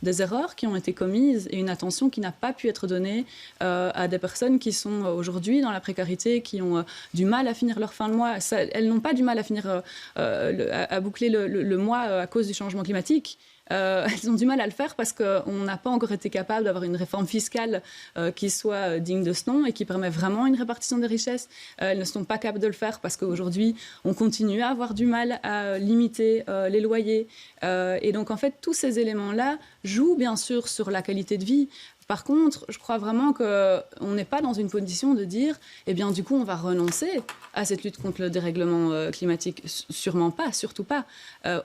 des erreurs qui ont été commises et une attention qui n'a pas pu être donnée à des personnes qui sont aujourd'hui dans la précarité, qui ont du mal à finir leur fin de mois. Elles n'ont pas du mal à finir à boucler le mois à cause du changement climatique. Elles ont du mal à le faire parce qu'on n'a pas encore été capable d'avoir une réforme fiscale qui soit digne de ce nom et qui permet vraiment une répartition des richesses. Elles ne sont pas capables de le faire parce qu'aujourd'hui, on continue à avoir du mal à limiter les loyers. Et donc, en fait, tous ces éléments-là jouent bien sûr sur la qualité de vie. Par contre, je crois vraiment qu'on n'est pas dans une position de dire eh bien, du coup, on va renoncer à cette lutte contre le dérèglement climatique. Sûrement pas, surtout pas.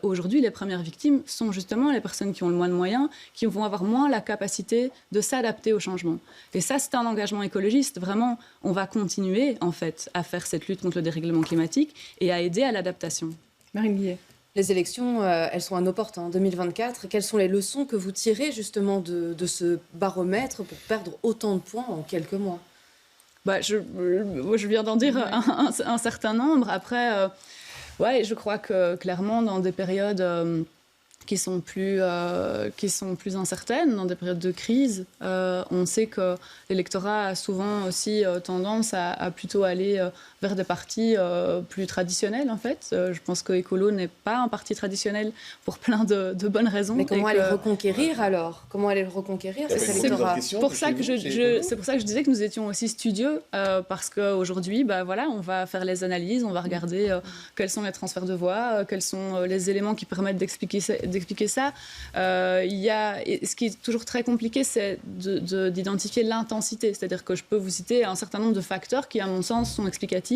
Aujourd'hui, les premières victimes sont justement les personnes qui ont le moins de moyens, qui vont avoir moins la capacité de s'adapter au changement. Et ça, c'est un engagement écologiste. Vraiment, on va continuer, en fait, à faire cette lutte contre le dérèglement climatique et à aider à l'adaptation.
Marine Guillet.
Les élections, elles sont à nos portes en 2024. Quelles sont les leçons que vous tirez justement de ce baromètre pour perdre autant de points en quelques mois?
Je viens d'en dire un certain nombre. Après, Ouais, je crois que clairement, dans des périodes qui sont plus incertaines, dans des périodes de crise, on sait que l'électorat a souvent aussi tendance à plutôt aller vers des partis plus traditionnels, en fait. Je pense que Écolo n'est pas un parti traditionnel pour plein de bonnes raisons.
Mais comment aller le reconquérir alors? Comment aller le reconquérir, cet électorat?
C'est pour ça que je disais que nous étions aussi studieux, parce qu'aujourd'hui, voilà, on va faire les analyses, on va regarder quels sont les transferts de voix, quels sont les éléments qui permettent d'expliquer ça. Ce qui est toujours très compliqué, c'est d'identifier l'intensité. C'est-à-dire que je peux vous citer un certain nombre de facteurs qui, à mon sens, sont explicatifs.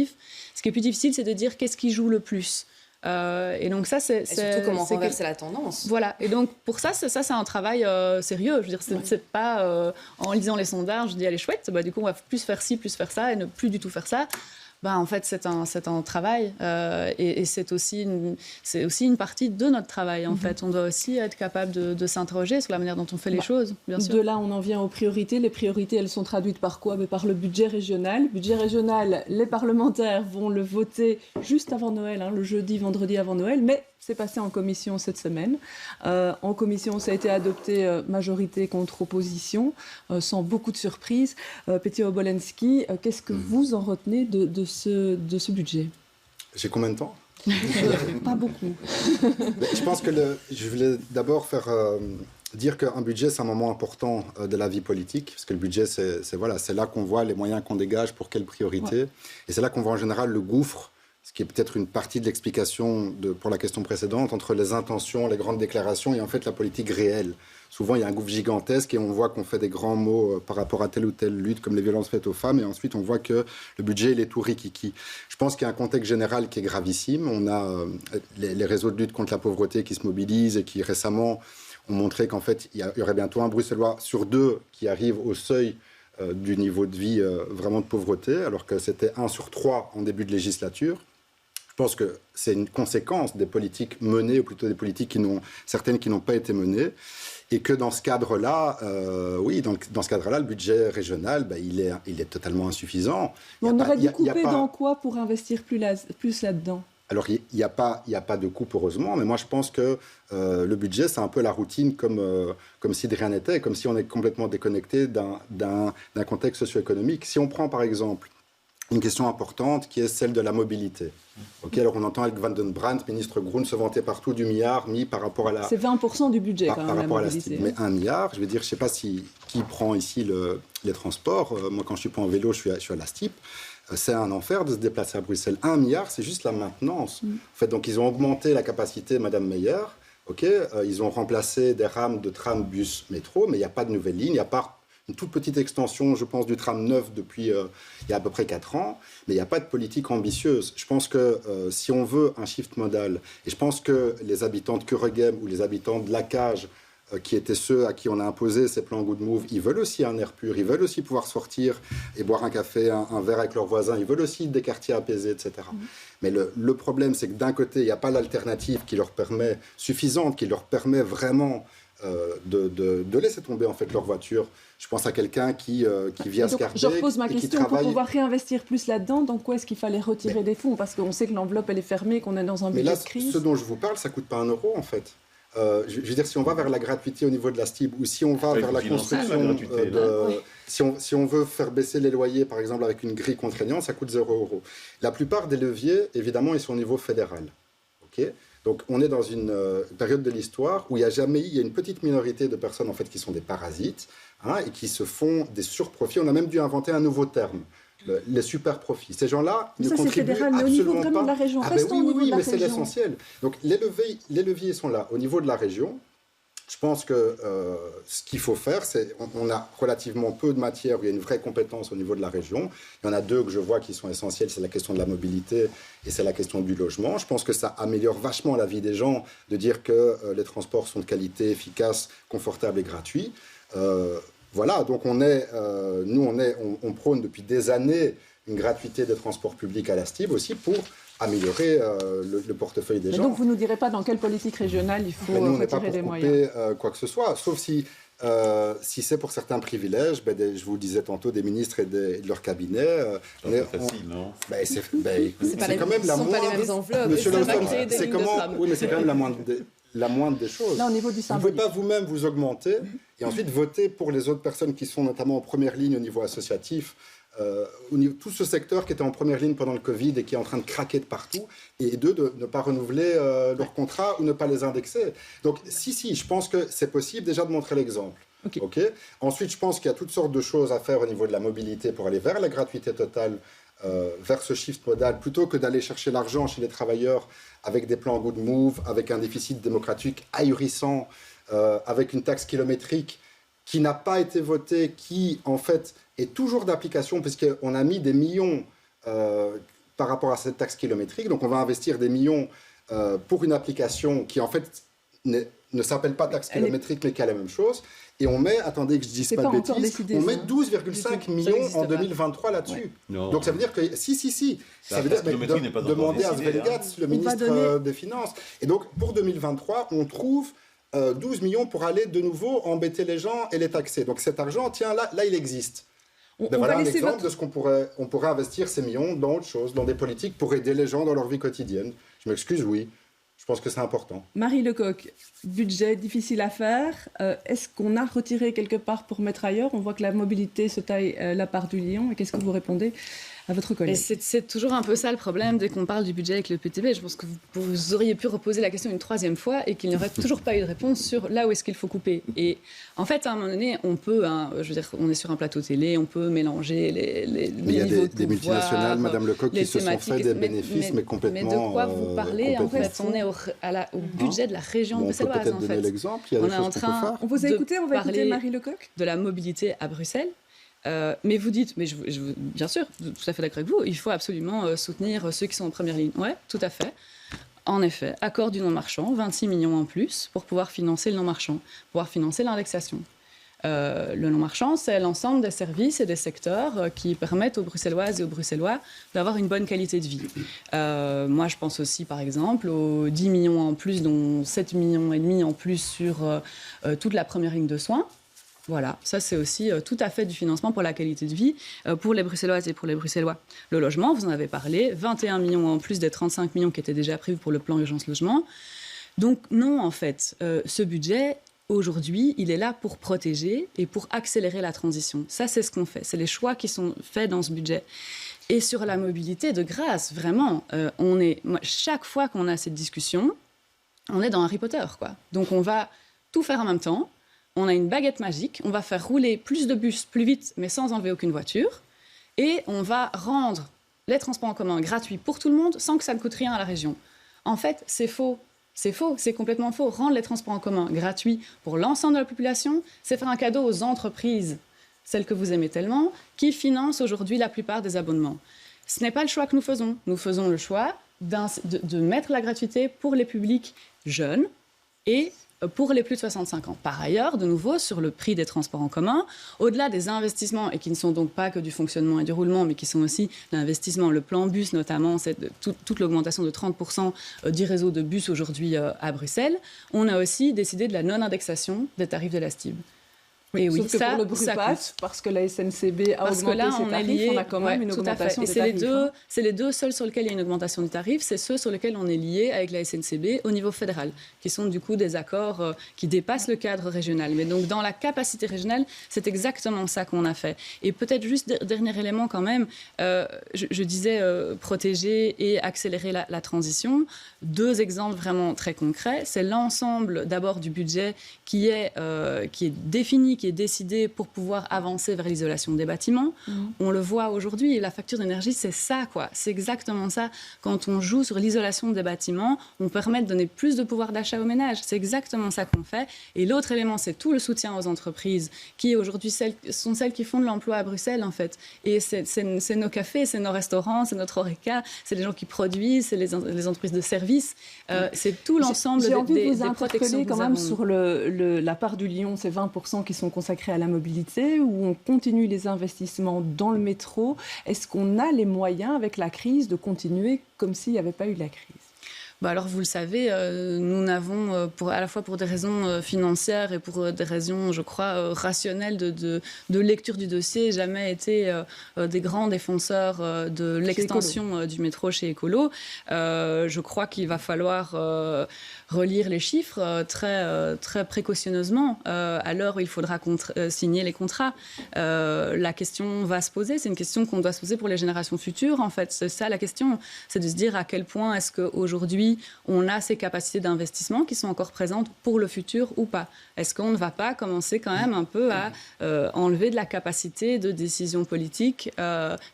Ce qui est plus difficile, c'est de dire qu'est-ce qui joue le plus. Et donc ça, c'est
surtout comment renverser la tendance.
Voilà. Et donc pour ça, c'est un travail sérieux. Je veux dire, c'est pas en lisant les sondages, je dis elle est chouette. Du coup, on va plus faire ci, plus faire ça, et ne plus du tout faire ça. En fait, c'est un travail et c'est aussi une partie de notre travail. En fait, on doit aussi être capable de s'interroger sur la manière dont on fait les choses, bien sûr.
De là, on en vient aux priorités. Les priorités, elles sont traduites par quoi? Par le budget régional. Budget régional, les parlementaires vont le voter juste avant Noël, le jeudi, vendredi avant Noël, mais c'est passé en commission cette semaine. En commission, ça a été adopté majorité contre opposition, sans beaucoup de surprises. Petya Obolensky, qu'est-ce que vous en retenez de ce budget?
J'ai combien de temps?
Pas beaucoup.
Je pense que je voulais d'abord dire qu'un budget, c'est un moment important de la vie politique, parce que le budget, c'est là qu'on voit les moyens qu'on dégage pour quelles priorités. Ouais. Et c'est là qu'on voit en général le gouffre, ce qui est peut-être une partie de l'explication pour la question précédente, entre les intentions, les grandes déclarations et en fait la politique réelle. Souvent, il y a un gouffre gigantesque et on voit qu'on fait des grands mots par rapport à telle ou telle lutte, comme les violences faites aux femmes, et ensuite on voit que le budget, il est tout rikiki. Je pense qu'il y a un contexte général qui est gravissime. On a les réseaux de lutte contre la pauvreté qui se mobilisent et qui récemment ont montré qu'en fait, il y aurait bientôt un Bruxellois sur 2 qui arrive au seuil du niveau de vie vraiment de pauvreté, alors que c'était 1 sur 3 en début de législature. Je pense que c'est une conséquence des politiques menées, ou plutôt des politiques certaines qui n'ont pas été menées, et que dans ce cadre-là, dans ce cadre-là, le budget régional, il est totalement insuffisant.
On aurait dû couper dans quoi pour investir plus là-dedans?
Alors, il n'y a pas de coupe, heureusement, mais moi, je pense que le budget, c'est un peu la routine, comme si de rien n'était, comme si on est complètement déconnecté d'un contexte socio-économique. Si on prend, par exemple, une question importante qui est celle de la mobilité. Alors on entend Elk Van den Brandt, ministre Groen, se vanter partout du milliard mis par rapport à la...
C'est 20% du budget quand même,
par rapport
la
mobilité. Mais 1 milliard, je veux dire, je ne sais pas qui prend ici les transports. Moi, quand je ne suis pas en vélo, je suis à la STIP. C'est un enfer de se déplacer à Bruxelles. 1 milliard, c'est juste la maintenance. En fait, donc ils ont augmenté la capacité, Madame Meyer. Ils ont remplacé des rames de tram, bus, métro, mais il n'y a pas de nouvelle ligne, il n'y a pas une toute petite extension, je pense, du tram neuf depuis il y a à peu près 4 ans, mais il n'y a pas de politique ambitieuse. Je pense que si on veut un shift modal, et je pense que les habitants de Kuregem ou les habitants de Lacage, qui étaient ceux à qui on a imposé ces plans Good Move, ils veulent aussi un air pur, ils veulent aussi pouvoir sortir et boire un café, un verre avec leurs voisins, ils veulent aussi des quartiers apaisés, etc. Mais le problème, c'est que d'un côté, il n'y a pas l'alternative qui leur permet, suffisante, qui leur permet vraiment de laisser tomber en fait leur voiture. Je pense à quelqu'un qui vit à Scarbeck.
Je repose ma question, pour pouvoir réinvestir plus là-dedans, donc où est-ce qu'il fallait retirer des fonds? Parce qu'on sait que l'enveloppe elle est fermée, qu'on est dans un budget de crise.
Ce dont je vous parle, ça ne coûte pas 1 euro en fait. Je veux dire, si on va vers la gratuité au niveau de la STIB, ou si on va vers la construction si on veut faire baisser les loyers, par exemple, avec une grille contraignante, ça coûte 0 euros. La plupart des leviers, évidemment, ils sont au niveau fédéral. Donc, on est dans une période de l'histoire où il y a une petite minorité de personnes, en fait, qui sont des parasites, et qui se font des surprofits. On a même dû inventer un nouveau terme. Les super profits. Ces gens-là ne contribuent absolument pas.
Mais au niveau vraiment de la région.
Oui, mais c'est l'essentiel. Donc les leviers sont là. Au niveau de la région, je pense que ce qu'il faut faire, c'est on a relativement peu de matières où il y a une vraie compétence au niveau de la région. Il y en a 2 que je vois qui sont essentielles, c'est la question de la mobilité et c'est la question du logement. Je pense que ça améliore vachement la vie des gens de dire que les transports sont de qualité, efficaces, confortables et gratuits. Voilà, donc on prône depuis des années une gratuité des transports publics à la STIB aussi pour améliorer le portefeuille des gens.
Donc vous ne nous direz pas dans quelle politique régionale il faut retirer des moyens.
Quoi que ce soit, sauf si Si c'est pour certains privilèges, je vous le disais tantôt, des ministres et de leur cabinet...
c'est facile, non?
C'est quand même la moindre...
pas les mêmes enveloppes.
Monsieur Lawson, c'est comment... Oui, mais c'est quand même la moindre des choses.
Là, au niveau du
vous ne pouvez pas vous-même vous augmenter et ensuite voter pour les autres personnes qui sont notamment en première ligne au niveau associatif, tout ce secteur qui était en première ligne pendant le Covid et qui est en train de craquer de partout, et de ne pas renouveler leur contrat ou ne pas les indexer. Donc, si, je pense que c'est possible déjà de montrer l'exemple. Okay. Ensuite, je pense qu'il y a toutes sortes de choses à faire au niveau de la mobilité pour aller vers la gratuité totale, vers ce shift modal, plutôt que d'aller chercher l'argent chez les travailleurs avec des plans good move, avec un déficit démocratique ahurissant, avec une taxe kilométrique qui n'a pas été votée, qui en fait est toujours d'application, puisqu'on a mis des millions par rapport à cette taxe kilométrique. Donc on va investir des millions pour une application qui en fait ne s'appelle pas taxe kilométrique, mais qui a la même chose. Et on met, attendez que je dise pas de bêtises, on met 12,5 millions en 2023 là-dessus. Ouais. Donc ça veut dire que, si, ça veut dire demander à Sven Gatz, le ministre des Finances. Et donc pour 2023, on trouve 12 millions pour aller de nouveau embêter les gens et les taxer. Donc cet argent, tiens, là il existe. Voilà un exemple de ce qu'on pourrait investir ces millions dans autre chose, dans des politiques pour aider les gens dans leur vie quotidienne. Je m'excuse, oui. Je pense que c'est important.
Marie Lecoq, budget difficile à faire. Est-ce qu'on a retiré quelque part pour mettre ailleurs? On voit que la mobilité se taille la part du lion. Et qu'est-ce que vous répondez à votre collègue?
C'est toujours un peu ça le problème dès qu'on parle du budget avec le PTB. Je pense que vous auriez pu reposer la question une troisième fois et qu'il n'y aurait toujours pas eu de réponse sur là où est-ce qu'il faut couper. Et en fait, à un moment donné, on peut, je veux dire, on est sur un plateau télé, on peut mélanger les
mais il y a
niveaux
des multinationales, Madame Lecoq, qui se sont fait des bénéfices, mais complètement...
Mais de quoi vous parlez, en fait? On est au budget de la région bruxelloise,
en fait. On peut peut-être donner l'exemple, il y a des choses qu'on peut faire.
On vous a écouté, on va écouter Marie Lecoq.
De la mobilité à Bruxelles. Mais vous dites, bien sûr, tout à fait d'accord avec vous, il faut absolument soutenir ceux qui sont en première ligne. Oui, tout à fait. En effet, accord du non-marchand, 26 millions en plus pour pouvoir financer le non-marchand, pouvoir financer l'indexation. Le non-marchand, c'est l'ensemble des services et des secteurs qui permettent aux Bruxelloises et aux Bruxellois d'avoir une bonne qualité de vie. Moi, je pense aussi, par exemple, aux 10 millions en plus, dont 7,5 millions en plus sur toute la première ligne de soins. Voilà, ça c'est aussi tout à fait du financement pour la qualité de vie, pour les Bruxelloises et pour les Bruxellois. Le logement, vous en avez parlé, 21 millions en plus des 35 millions qui étaient déjà prévus pour le plan urgence logement. Donc non, en fait, ce budget, aujourd'hui, il est là pour protéger et pour accélérer la transition. Ça, c'est ce qu'on fait, c'est les choix qui sont faits dans ce budget. Et sur la mobilité, de grâce, vraiment, chaque fois qu'on a cette discussion, on est dans Harry Potter, quoi. Donc on va tout faire en même temps. On a une baguette magique, on va faire rouler plus de bus plus vite, mais sans enlever aucune voiture. Et on va rendre les transports en commun gratuits pour tout le monde, sans que ça ne coûte rien à la région. En fait, c'est faux. C'est faux, c'est complètement faux. Rendre les transports en commun gratuits pour l'ensemble de la population, c'est faire un cadeau aux entreprises, celles que vous aimez tellement, qui financent aujourd'hui la plupart des abonnements. Ce n'est pas le choix que nous faisons. Nous faisons le choix de mettre la gratuité pour les publics jeunes et pour les plus de 65 ans. Par ailleurs, de nouveau, sur le prix des transports en commun, au-delà des investissements, et qui ne sont donc pas que du fonctionnement et du roulement, mais qui sont aussi l'investissement, le plan bus notamment, c'est toute l'augmentation de 30% du réseau de bus aujourd'hui à Bruxelles, on a aussi décidé de la non-indexation des tarifs de la STIB.
Et oui, sauf que pour le Brupat, parce que la SNCB a augmenté ses tarifs, on a quand même une augmentation des tarifs.
C'est les deux seuls sur lesquels il y a une augmentation des tarifs, c'est ceux sur lesquels on est lié avec la SNCB au niveau fédéral, qui sont du coup des accords qui dépassent le cadre régional. Mais donc dans la capacité régionale, c'est exactement ça qu'on a fait. Et peut-être juste dernier élément quand même, je disais protéger et accélérer la transition. Deux exemples vraiment très concrets, c'est l'ensemble d'abord du budget qui est défini, qui est décidé pour pouvoir avancer vers l'isolation des bâtiments. On le voit aujourd'hui, la facture d'énergie, c'est ça, quoi. C'est exactement ça. Quand on joue sur l'isolation des bâtiments, on permet de donner plus de pouvoir d'achat aux ménages. C'est exactement ça qu'on fait. Et l'autre élément, c'est tout le soutien aux entreprises, qui aujourd'hui sont celles qui font de l'emploi à Bruxelles, en fait. Et c'est nos cafés, c'est nos restaurants, c'est notre Horeca, c'est les gens qui produisent, c'est les entreprises de services. C'est tout l'ensemble des protections.
J'ai envie de vous interpeller quand même sur la part du lion, ces 20% qui sont consacrés à la mobilité, où on continue les investissements dans le métro. Est-ce qu'on a les moyens, avec la crise, de continuer comme s'il n'y avait pas eu la crise ?
Alors, vous le savez, nous n'avons, à la fois pour des raisons financières et pour des raisons, je crois, rationnelles de lecture du dossier, jamais été des grands défenseurs de l'extension du métro chez Écolo. Je crois qu'il va falloir relire les chiffres très précautionneusement à l'heure où il faudra signer les contrats. La question va se poser, c'est une question qu'on doit se poser pour les générations futures, en fait. C'est ça la question, c'est de se dire à quel point est-ce qu'aujourd'hui on a ces capacités d'investissement qui sont encore présentes pour le futur ou pas. Est-ce qu'on ne va pas commencer quand même un peu à enlever de la capacité de décision politique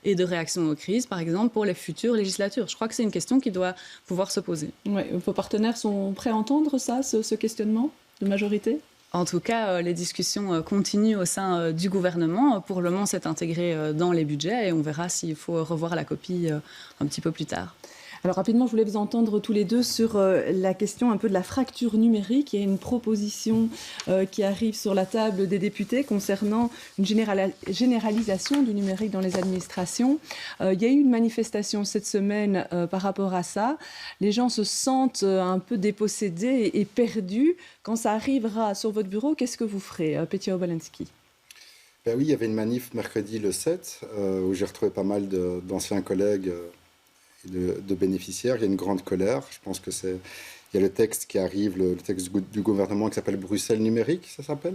et de réaction aux crises, par exemple, pour les futures législatures? Je crois que c'est une question qui doit pouvoir se poser.
Ouais, vos partenaires sont prêts à entendre ça, ce questionnement de majorité?
En tout cas, les discussions continuent au sein du gouvernement. Pour le moment, c'est intégré dans les budgets et on verra s'il faut revoir la copie un petit peu plus tard.
Alors rapidement, je voulais vous entendre tous les deux sur la question un peu de la fracture numérique. Il y a une proposition qui arrive sur la table des députés concernant une généralisation du numérique dans les administrations. Il y a eu une manifestation cette semaine par rapport à ça. Les gens se sentent un peu dépossédés et perdus. Quand ça arrivera sur votre bureau, qu'est-ce que vous ferez, Petia Obolensky?
Ben oui, il y avait une manif mercredi le 7 où j'ai retrouvé pas mal d'anciens collègues de bénéficiaires. Il y a une grande colère. Je pense que il y a le texte qui arrive, le texte du gouvernement qui s'appelle Bruxelles numérique, ça s'appelle.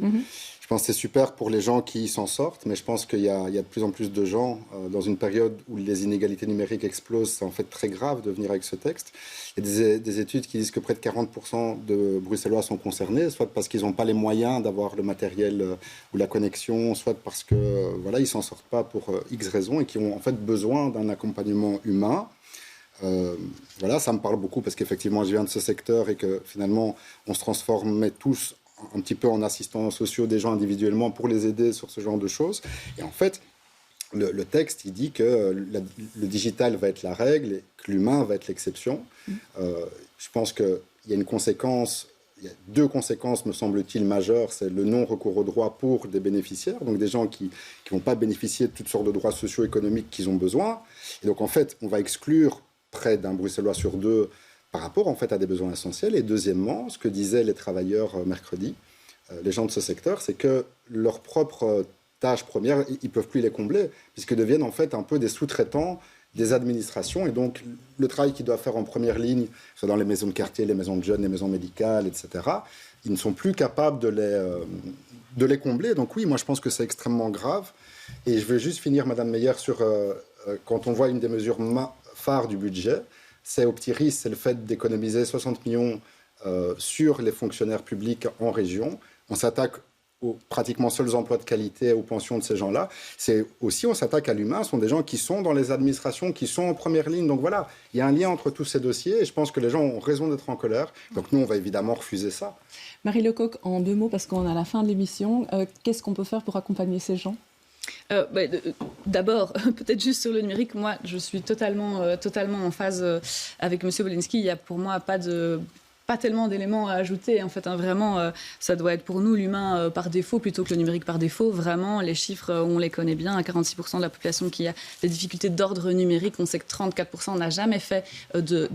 Je pense que c'est super pour les gens qui s'en sortent, mais je pense qu'il y a de plus en plus de gens dans une période où les inégalités numériques explosent. C'est en fait très grave de venir avec ce texte. Il y a des études qui disent que près de 40% de Bruxellois sont concernés, soit parce qu'ils n'ont pas les moyens d'avoir le matériel ou la connexion, soit parce que voilà, ils s'en sortent pas pour X raisons et qui ont en fait besoin d'un accompagnement humain. Voilà, ça me parle beaucoup parce qu'effectivement, je viens de ce secteur et que finalement, on se transformait tous un petit peu en assistants sociaux des gens individuellement pour les aider sur ce genre de choses. Et en fait, le texte, il dit que le digital va être la règle et que l'humain va être l'exception. Je pense qu'il y a une conséquence. Il y a deux conséquences, me semble-t-il, majeures. C'est le non-recours aux droits pour des bénéficiaires, donc des gens qui ne vont pas bénéficier de toutes sortes de droits socio-économiques qu'ils ont besoin. Et donc, en fait, on va exclure près d'un Bruxellois sur deux par rapport, en fait, à des besoins essentiels. Et deuxièmement, ce que disaient les travailleurs mercredi, les gens de ce secteur, c'est que leurs propres tâches premières, ils ne peuvent plus les combler, puisqu'ils deviennent, en fait, un peu des sous-traitants des administrations. Et donc, le travail qu'ils doivent faire en première ligne, soit dans les maisons de quartier, les maisons de jeunes, les maisons médicales, etc., ils ne sont plus capables de les combler. Donc oui, moi, je pense que c'est extrêmement grave. Et je veux juste finir, Madame Meyer, sur quand on voit une des mesures phares du budget, c'est au petit risque, c'est le fait d'économiser 60 millions sur les fonctionnaires publics en région. On s'attaque aux pratiquement seuls emplois de qualité, aux pensions de ces gens-là. C'est aussi, on s'attaque à l'humain. Ce sont des gens qui sont dans les administrations, qui sont en première ligne. Donc voilà, il y a un lien entre tous ces dossiers et je pense que les gens ont raison d'être en colère. Donc nous, on va évidemment refuser ça.
Marie Lecoq, en 2 mots, parce qu'on est à la fin de l'émission, qu'est-ce qu'on peut faire pour accompagner ces gens ?
D'abord, peut-être juste sur le numérique, moi, je suis totalement en phase avec M. Obolensky. Il n'y a pour moi pas tellement d'éléments à ajouter. En fait, vraiment, ça doit être pour nous l'humain par défaut plutôt que le numérique par défaut. Vraiment, les chiffres, on les connaît bien. 46% de la population qui a des difficultés d'ordre numérique. On sait que 34% n'a jamais fait de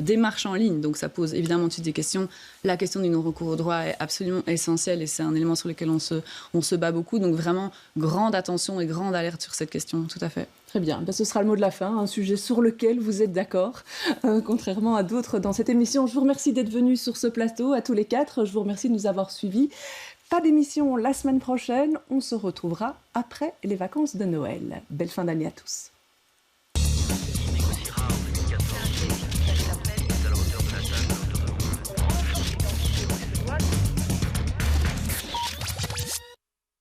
démarche en ligne. Donc, ça pose évidemment toutes des questions. La question du non-recours au droit est absolument essentielle et c'est un élément sur lequel on se bat beaucoup. Donc, vraiment, grande attention et grande alerte sur cette question, tout à fait.
Très bien, ce sera le mot de la fin, un sujet sur lequel vous êtes d'accord, contrairement à d'autres dans cette émission. Je vous remercie d'être venus sur ce plateau, à tous les 4. Je vous remercie de nous avoir suivis. Pas d'émission la semaine prochaine, on se retrouvera après les vacances de Noël. Belle fin d'année à tous.